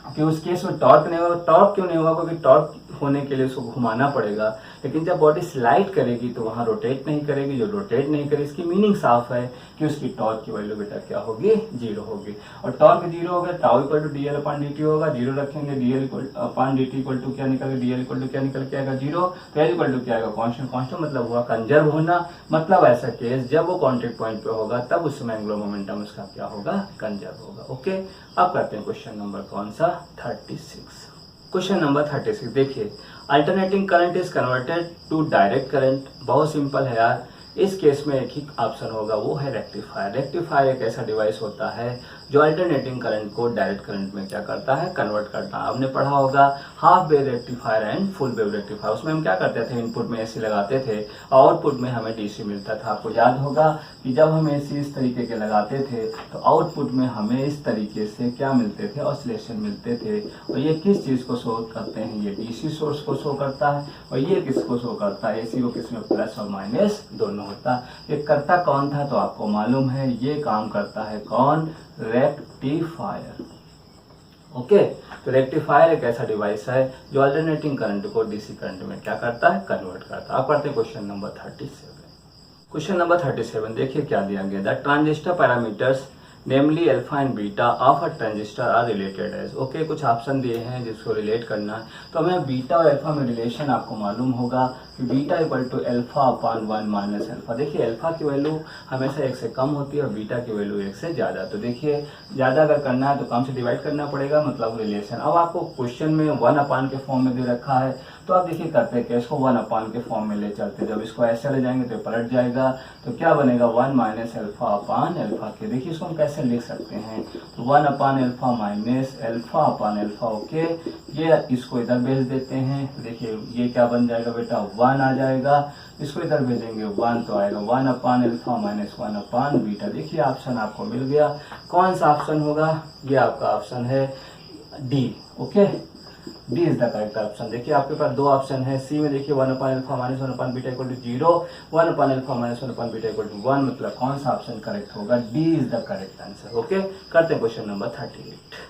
कि उस केस में टॉर्क नहीं होगा। टॉर्क क्यों नहीं होगा, क्योंकि टॉर्क होने के लिए उसको घुमाना पड़ेगा, लेकिन जब बॉडी स्लाइड करेगी तो वहां रोटेट नहीं करेगी। जो रोटेट नहीं करेगी, इसकी मीनिंग साफ है कि उसकी टॉर्क की वैल्यू बेटा क्या होगी, जीरो होगी। और टॉर्क जीरो होगा, tau equal to dl upon d t होगा, जीरो रखेंगे, dl upon d t equal to क्या निकल गया, डीएल इक्वल टू क्या निकल के आएगा, जीरो। तो एल इक्वल टू क्या आएगा, कांस्टेंट। कांस्टेंट मतलब हुआ कंजर्व होना, मतलब ऐसा केस जब वो कॉन्टेक्ट पॉइंट पे होगा तब उस समय एंगुलर मोमेंटम उसका क्या होगा, कंजर्व होगा। ओके, अब करते हैं क्वेश्चन नंबर कौन सा, 36। क्वेश्चन नंबर 36 देखिए, alternating current is converted to direct current. बहुत सिंपल है यार, इस केस में एक ही ऑप्शन होगा, वो है रेक्टिफायर। रेक्टिफायर एक ऐसा डिवाइस होता है जो अल्टरनेटिंग करंट को डायरेक्ट करंट में क्या करता है, कन्वर्ट करता है। आपने पढ़ा होगा half wave rectifier and full wave rectifier. उसमें हम क्या करते थे, इनपुट में एसी लगाते थे, आउटपुट में हमें डीसी मिलता था। आपको याद होगा कि जब हम एसी इस तरीके के लगाते थे तो आउटपुट में हमें इस तरीके से क्या मिलते थे, ऑसिलेशन मिलते थे। और ये किस चीज को शो करते हैं, ये डीसी सोर्स को शो करता है, और ये किसको शो करता है, एसी को किसमें प्लस और माइनस दोनों होता है। ये करता कौन था, तो आपको मालूम है, ये काम करता है कौन, रेक्टिफायर। ओके, तो रेक्टिफायर एक ऐसा डिवाइस है जो अल्टरनेटिंग करंट को डीसी करंट में क्या करता है, कन्वर्ट करता है। अब पढ़ते हैं क्वेश्चन नंबर 37। क्वेश्चन नंबर 37 देखिए क्या दिया गया, the transistor parameters namely alpha and beta of a transistor are related as. Okay, कुछ ऑप्शन दिए हैं जिसको रिलेट करना है। तो हमें बीटा और अल्फा में रिलेशन आपको मालूम होगा कि beta equal to alpha upon 1 minus alpha. देखिए अल्फा की वैल्यू हमेशा 1 से कम होती है और बीटा की वैल्यू 1 से ज्यादा। तो देखिए ज्यादा अगर करना है तो कम से डिवाइड करना पड़ेगा, मतलब रिलेशन। अब आपको क्वेश्चन में 1 अपान के फॉर्म में दे रखा है, तो आप देखिए करते हैं इसको 1 अपान के फॉर्म में ले चलते। जब इसको ऐसे ले जाएंगे तो पलट जाएगा, तो क्या बनेगा, 1 माइनस अल्फा अपान अल्फा के। देखिए इसको हम कैसे लिख सकते हैं, तो 1 अपान अल्फा माइनस अल्फा अपान अल्फा। ओके, ये इसको इधर भेज देते हैं, तो देखिए ये क्या बन जाएगा बेटा, 1 आ जाएगा। इसको इधर भेजेंगे 1, तो आएगा 1 upon alpha minus 1 upon beta. देखिए ऑप्शन आपको मिल गया। कौन सा ऑप्शन होगा, ये आपका ऑप्शन है D. Okay, D is the correct option. देखिए आपके पास दो ऑप्शन है, सी में देखिए 1 upon alpha minus 1 upon beta equal to 0, 1 upon alpha minus 1 upon beta equal to 1, मतलब कौन सा ऑप्शन करेक्ट होगा, D is the correct answer. Okay, करते हैं क्वेश्चन नंबर 38।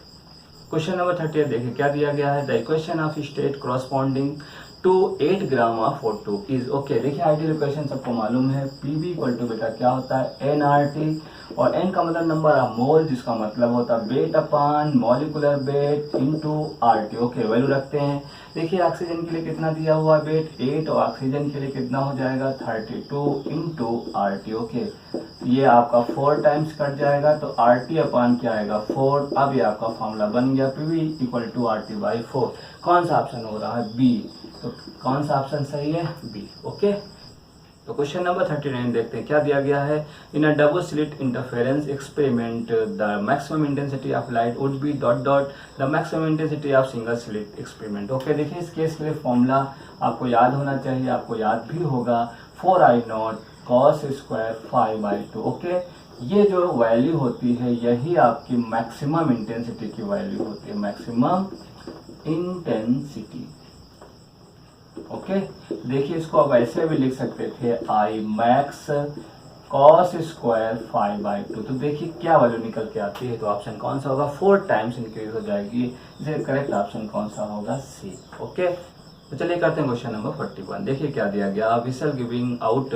क्वेश्चन नंबर 38 देखिए क्या दिया गया है, the equation of state corresponding to 8 gram of O2 is. Okay, देखिए आइडियल इक्वेशन सबको मालूम है, पीबी इक्वल टू बेटा क्या होता है, एनआरटी, और एन का मतलब नंबर ऑफ मोल, जिसका मतलब होता है weight upon molecular weight into RT. Okay, value रखते हैं, देखिए ऑक्सीजन के लिए कितना दिया हुआ है वेट 8 और ऑक्सीजन के लिए कितना हो जाएगा 32 इंटू RT। ओके, ये आपका 4 टाइम्स कट जाएगा तो RT अपान क्या आएगा 4। अब ये आपका फॉर्मूला बन गया PV इक्वल टू RT/4। कौन सा ऑप्शन हो रहा है बी, तो कौन सा ऑप्शन सही है बी। ओके, तो क्वेश्चन नंबर 39 देखते हैं क्या दिया गया है। In a double slit interference experiment the maximum intensity of light would be dot dot the maximum intensity of single slit experiment. Okay, देखिए इस केस के लिए फॉर्मूला आपको याद होना चाहिए, आपको याद भी होगा 4I0 cos स्क्वायर 5/2। ओके, ये जो वैल्यू होती है यही आपकी मैक्सिमम इंटेंसिटी की वैल्यू होती है, मैक्सिमम इंटेंसिटी। ओके, देखिए इसको आप ऐसे भी लिख सकते थे I max cos स्क्वायर 5/2। तो देखिए क्या वैल्यू निकल के आती है, तो ऑप्शन कौन सा होगा 4 टाइम्स इंक्रीज हो जाएगी, इसे करेक्ट ऑप्शन कौन सा होगा सी। ओके, तो चलिए करते हैं क्वेश्चन नंबर 41। देखिए क्या दिया गया, whistle giving out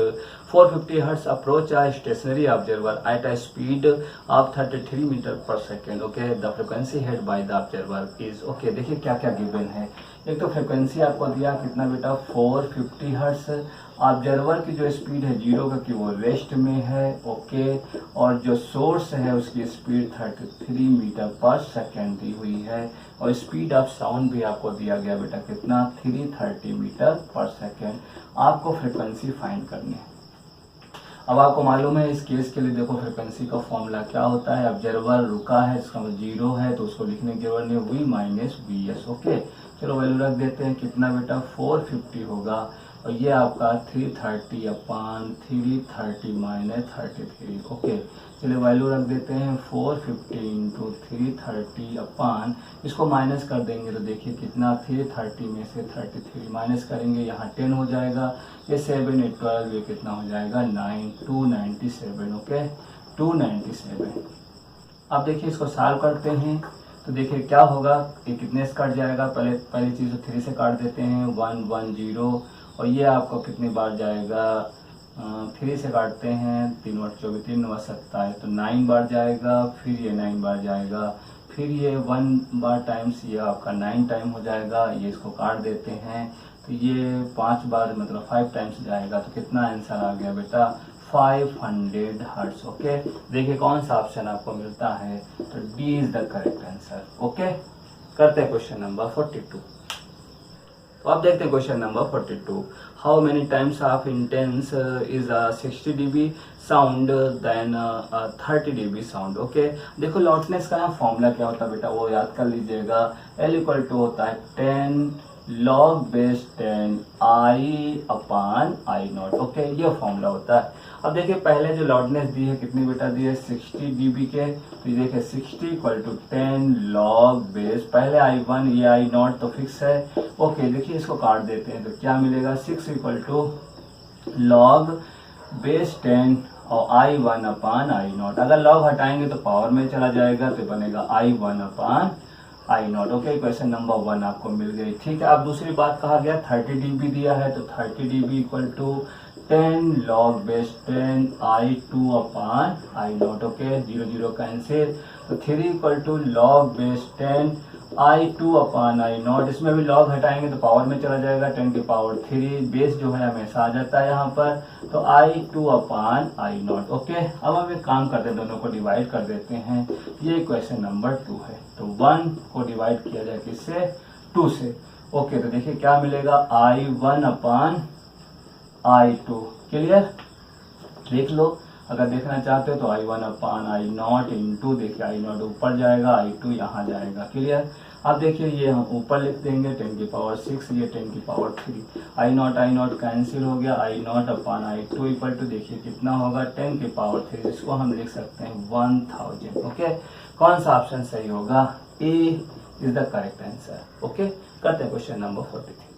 450 hertz approach a stationary observer at a speed of 33 metre पर second. Okay, the frequency heard by the observer is. Okay, देखिए क्या क्या गिवन है। एक तो फ्रिक्वेंसी आपको दिया कितना बेटा 450 हर्ट्ज, ऑब्जर्वर की जो स्पीड है 0 का कि वो रेस्ट में है। ओके, और जो सोर्स है उसकी स्पीड 33 मीटर पर सेकेंड दी हुई है, और स्पीड ऑफ साउंड भी आपको दिया गया बेटा कितना 330 मीटर पर सेकेंड। आपको फ्रिक्वेंसी फाइंड करनी है। अब आपको मालूम है इस केस के लिए देखो फ्रिक्वेंसी का फॉर्मूला क्या होता है, ऑब्जर्वर रुका है इसका मतलब 0 है तो उसको लिखने की जरूरत नहीं, V माइनस VS। ओके, चलो वैल्यू रख देते हैं कितना बेटा 450 होगा, और ये आपका 330 अपान 330 माइनस 33। ओके, चलिए वैल्यू रख देते हैं 450 इंटू 330 अपान, इसको माइनस कर देंगे तो देखिए कितना 330 में से 33 माइनस करेंगे, यहाँ 10 हो जाएगा, ये 7 8 12 ये कितना हो जाएगा 9 297। ओके, 297। अब देखिए इसको सॉल्व करते हैं तो देखिए क्या होगा, ये कितने से कट जाएगा, पहली चीज़ तो 3 से काट देते हैं 1 1 0, और ये आपको कितनी बार जाएगा 3 से काटते हैं 3 × 24 3 × 27 तो 9 बार जाएगा, फिर ये 9 बार जाएगा, फिर ये 1 बार टाइम्स ये आपका 9 टाइम हो जाएगा, ये इसको काट देते हैं तो ये 5 बार मतलब 5 टाइम्स जाएगा, तो कितना आंसर आ गया बेटा 500 हर्ट्ज। ओके, देखिए कौन सा ऑप्शन आपको मिलता है, तो D is the correct answer. Okay, करते हैं क्वेश्चन नंबर 42। तो अब देखते हैं question number 42। How many times of intense is a 60 dB sound than 30 dB sound. Okay, देखो लाउडनेस का फॉर्मूला क्या होता है बेटा वो याद कर लीजिएगा, L इक्वल टू होता है 10 log बेस 10 I/I0। ओके, ये फॉर्मूला होता है। अब देखिए पहले जो लाउडनेस दी है कितनी बेटा दी है 60 dB के, तो ये देखिए 60 इक्वल टू 10 log बेस, पहले I1 ये I0 तो फिक्स है। ओके, देखिए इसको काट देते हैं तो क्या मिलेगा 6 इक्वल टू log बेस 10 और I1 अपान I0। अगर log हटाएंगे तो पावर में चला जाएगा तो बनेगा I1 अपान I0। ओके, क्वेश्चन नंबर 1 आपको मिल गई। ठीक है, अब दूसरी बात कहा गया 30 dB दिया है तो 30 dB equal to 10 log base 10 I2 अपान I0। ओके, 0 0 कैंसिल, तो 3 equal to log base 10 I2 अपान I0, इसमें भी log हटाएंगे तो पावर में चला जाएगा 10 की पावर 3, बेस जो है हमेशा आ जाता है यहाँ पर, तो I2 अपान I0। ओके, अब हम एक काम करते हैं दोनों को डिवाइड कर देते हैं, ये क्वेश्चन नंबर 2 है, तो 1 को डिवाइड किया जाए किससे 2 से। ओके, तो देखिए क्या मिलेगा I1 अपान I2। क्लियर, देख लो, अगर देखना चाहते हो तो I1 अपान I0 इंटू देखिए I0 ऊपर जाएगा I2 यहाँ जाएगा। क्लियर, अब देखिए ये हम ऊपर लिख देंगे 10 की पावर 6, ये 10 की पावर 3, I0 कैंसिल हो गया, I0 upon I2 equal to देखिए कितना होगा 10 की पावर 3, इसको हम लिख सकते हैं 1000। ओके, कौन सा ऑप्शन सही होगा, A is the correct answer. Okay, करते हैं क्वेश्चन नंबर 43।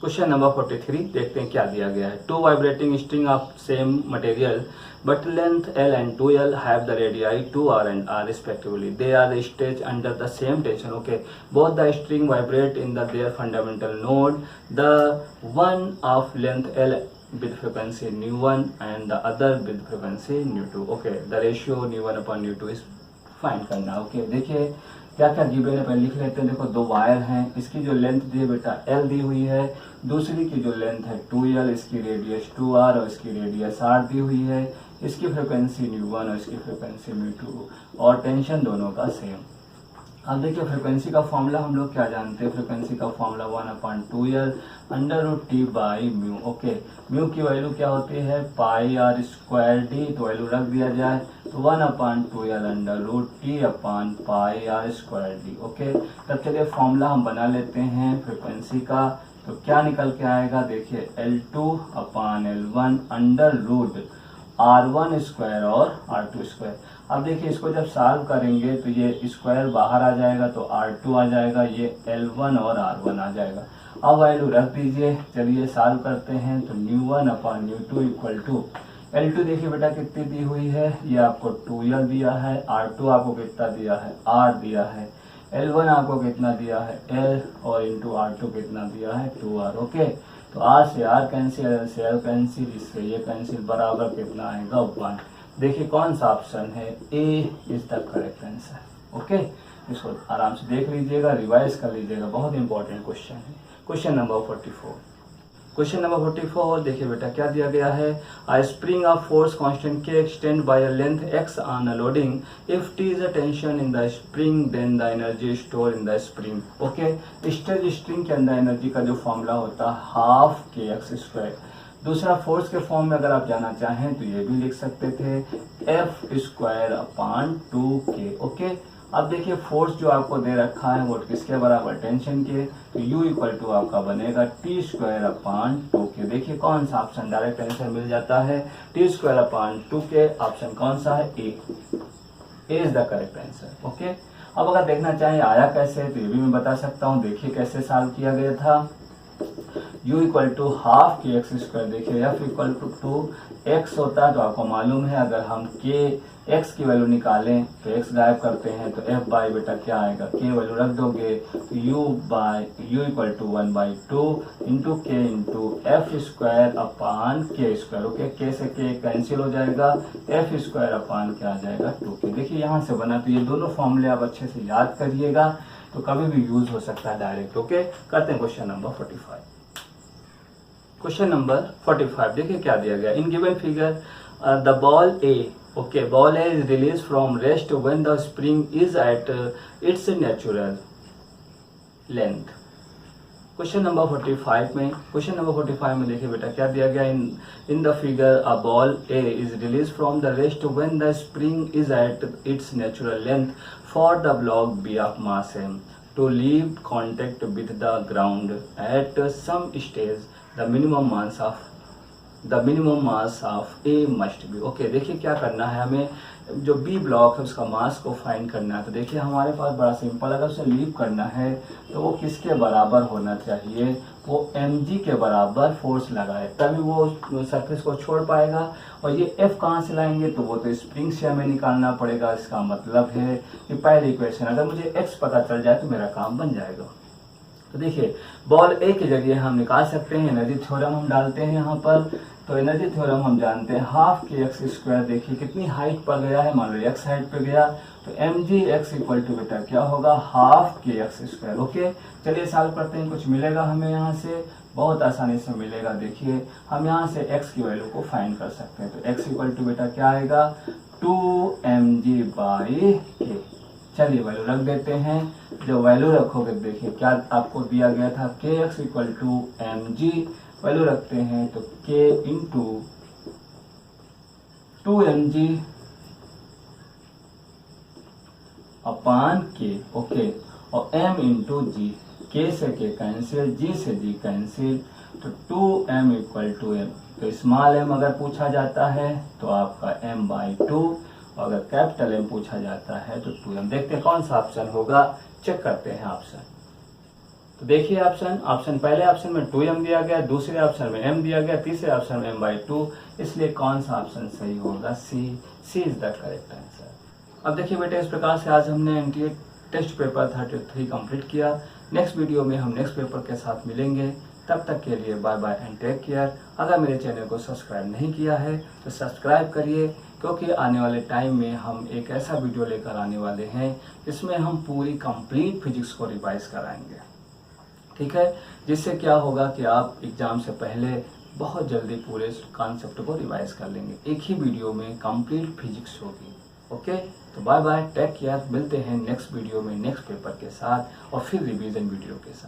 क्वेश्चन नंबर 43 देखते हैं क्या दिया गया है। 2 vibrating string of same material but length L and 2L have the radii 2R and R respectively. They are stretched under the same tension. Okay, both the string vibrate in their fundamental node. The one of length L with frequency nu1 and the other with frequency nu2. Okay, the ratio nu1 upon nu2 is find करना। Okay, देखिए क्या क्या given है पहले लिख लेते हैं। देखो 2 वायर हैं, इसकी जो लेंथ दी है बेटा L दी हुई है, दूसरी की जो लेंथ है 2L, इसकी रेडियस 2R और इसकी रेडियस R दी हुई है, इसकी फ्रिक्वेंसी μ1 और इसकी फ्रिक्वेंसी μ2 और टेंशन दोनों का सेम। अब देखिए फ्रिक्वेंसी का फॉर्मूला हम लोग क्या जानते हैं, फ्रिक्वेंसी का formula 1/2L √T by mu. Okay, mu की वैल्यू क्या होती है πr²d, तो वैल्यू रख दिया जाए तो 1/2L √T/πr²d। ओके, तब चलिए फॉर्मूला हम बना लेते हैं फ्रिक्वेंसी का। तो क्या निकल के आएगा, देखिए L2/L1 √R1² और R2²। अब देखिए इसको जब सॉल्व करेंगे तो ये स्क्वायर बाहर आ जाएगा तो R2 आ जाएगा, ये L1 और R1 आ जाएगा। अब वैल्यू रख दीजिए, चलिए सॉल्व करते हैं। तो μ1/μ2 इक्वल टू L2 देखिए बेटा कितनी दी हुई है, ये आपको 2L दिया है, R2 आपको कितना दिया है R दिया है, L1 आपको कितना दिया है L और इंटू R2 कितना दिया है 2R। ओके, तो R से R कैंसिल, L से L कैंसिल, इससे ये कैंसिल, बराबर कितना आएगा 1। देखिए कौन सा ऑप्शन है, A is the correct answer. Okay, इसको आराम से देख लीजिएगा, रिवाइज कर लीजिएगा, बहुत इंपॉर्टेंट क्वेश्चन है। Question number 44। क्वेश्चन नंबर 44 देखिए बेटा क्या दिया गया है, a spring of force constant K extend by a length x on a loading, if T is a tension in the spring then the energy stored in the spring। Okay, stage spring के अंदर energy का जो formula होता है half kx²। दूसरा force के form में अगर आप जाना चाहें तो ये भी लिख सकते थे F²/2K। ओके, अब देखिए फोर्स जो आपको दे रखा है वो किसके बराबर, टेंशन के, तो U इक्वल टू आपका बनेगा T²/2K। देखिए कौन सा ऑप्शन डायरेक्ट आंसर मिल जाता है, T²/2K। ऑप्शन कौन सा है, A is the correct answer. Okay, अब अगर देखना चाहें आया कैसे तो ये भी मैं बता सकता हूँ। देखिए कैसे सॉल्व किया गया था, U equal to half kx²। देखिए F इक्वल टू x होता है तो आपको मालूम है, अगर हम x की वैल्यू निकालें तो x गायब करते हैं तो F बाई बेटा क्या आएगा, k वैल्यू रख दोगे तो U equal to 1/2 into k into F²/K²। Okay, k से k कैंसिल हो जाएगा, F²/K आ जाएगा 2K। देखिए यहाँ से बना, तो ये दोनों फॉर्मूले आप अच्छे से याद करिएगा, तो कभी भी यूज हो सकता है डायरेक्ट। ओके, करते हैं क्वेश्चन नंबर 45। क्वेश्चन नंबर 45 देखिए क्या दिया गया, in given figure the ball A, okay, ball A is release from rest when the spring is at its natural length. Question number 45 में देखिए बेटा क्या दिया गया, in the figure a ball A is release from the rest when the spring is at its natural length for the block B of mass m to leave contact with the ground at some stage, the minimum mass of A must be। Okay, देखिए क्या करना है, हमें जो B block है उसका मास को find करना है। तो देखिए हमारे पास बड़ा सिंपल, अगर उसे लीव करना है तो वो किसके बराबर होना चाहिए, वो mg के बराबर फोर्स लगाए तभी वो सरफेस को छोड़ पाएगा। और ये F कहाँ से लाएंगे, तो वो तो स्प्रिंग से हमें निकालना पड़ेगा। इसका मतलब है कि पहली इक्वेशन अगर मुझे x पता चल जाए तो मेरा काम बन जाएगा। तो देखिए बॉल ए के जरिए हम निकाल सकते हैं, एनर्जी थ्योरम हम डालते हैं यहाँ पर। तो एनर्जी थ्योरम हम जानते हैं हाफ kx²। देखिए कितनी हाइट पर गया है, मान लो x हाइट पे गया तो mgx इक्वल टू बेटा क्या होगा, हाफ kx²। ओके, चलिए सॉल्व करते हैं, कुछ मिलेगा हमें यहाँ से, बहुत आसानी से मिलेगा। देखिए हम यहाँ से x की वैल्यू को फाइंड कर सकते हैं, तो x इक्वल टू बेटा क्या आएगा 2mg/k। चलिए वैल्यू रख देते हैं, जो वैल्यू रखोगे देखिए क्या आपको दिया गया था, kx equal to mg, value रखते हैं तो k इंटू 2mg/k। ओके, और m इंटू जी, k से k कैंसिल, g से g कैंसिल, तो 2m इक्वल टू m। तो स्मॉल m अगर पूछा जाता है तो आपका m/2, और अगर कैपिटल M पूछा जाता है तो 2m। देखते हैं कौन सा ऑप्शन होगा, चेक करते हैं ऑप्शन। तो देखिए ऑप्शन पहले ऑप्शन में 2m दिया गया, दूसरे ऑप्शन में m दिया गया, तीसरे ऑप्शन में m/2, इसलिए कौन सा ऑप्शन सही होगा, C is the correct answer. अब देखिए बेटे इस प्रकार से आज हमने एनटीए टेस्ट पेपर 33 कंप्लीट किया। नेक्स्ट वीडियो में हम नेक्स्ट पेपर के साथ मिलेंगे, तब तक के लिए bye bye and take care. अगर मेरे चैनल को सब्सक्राइब नहीं किया है तो सब्सक्राइब करिए, क्योंकि आने वाले टाइम में हम एक ऐसा वीडियो लेकर आने वाले हैं जिसमें हम पूरी कंप्लीट फिजिक्स को रिवाइज कराएंगे, ठीक है। जिससे क्या होगा कि आप एग्जाम से पहले बहुत जल्दी पूरे कॉन्सेप्ट को रिवाइज कर लेंगे। एक ही वीडियो में कंप्लीट फिजिक्स होगी। ओके, तो बाय बाय, टेक केयर। मिलते हैं नेक्स्ट वीडियो में नेक्स्ट पेपर के साथ और फिर रिवीजन वीडियो के साथ।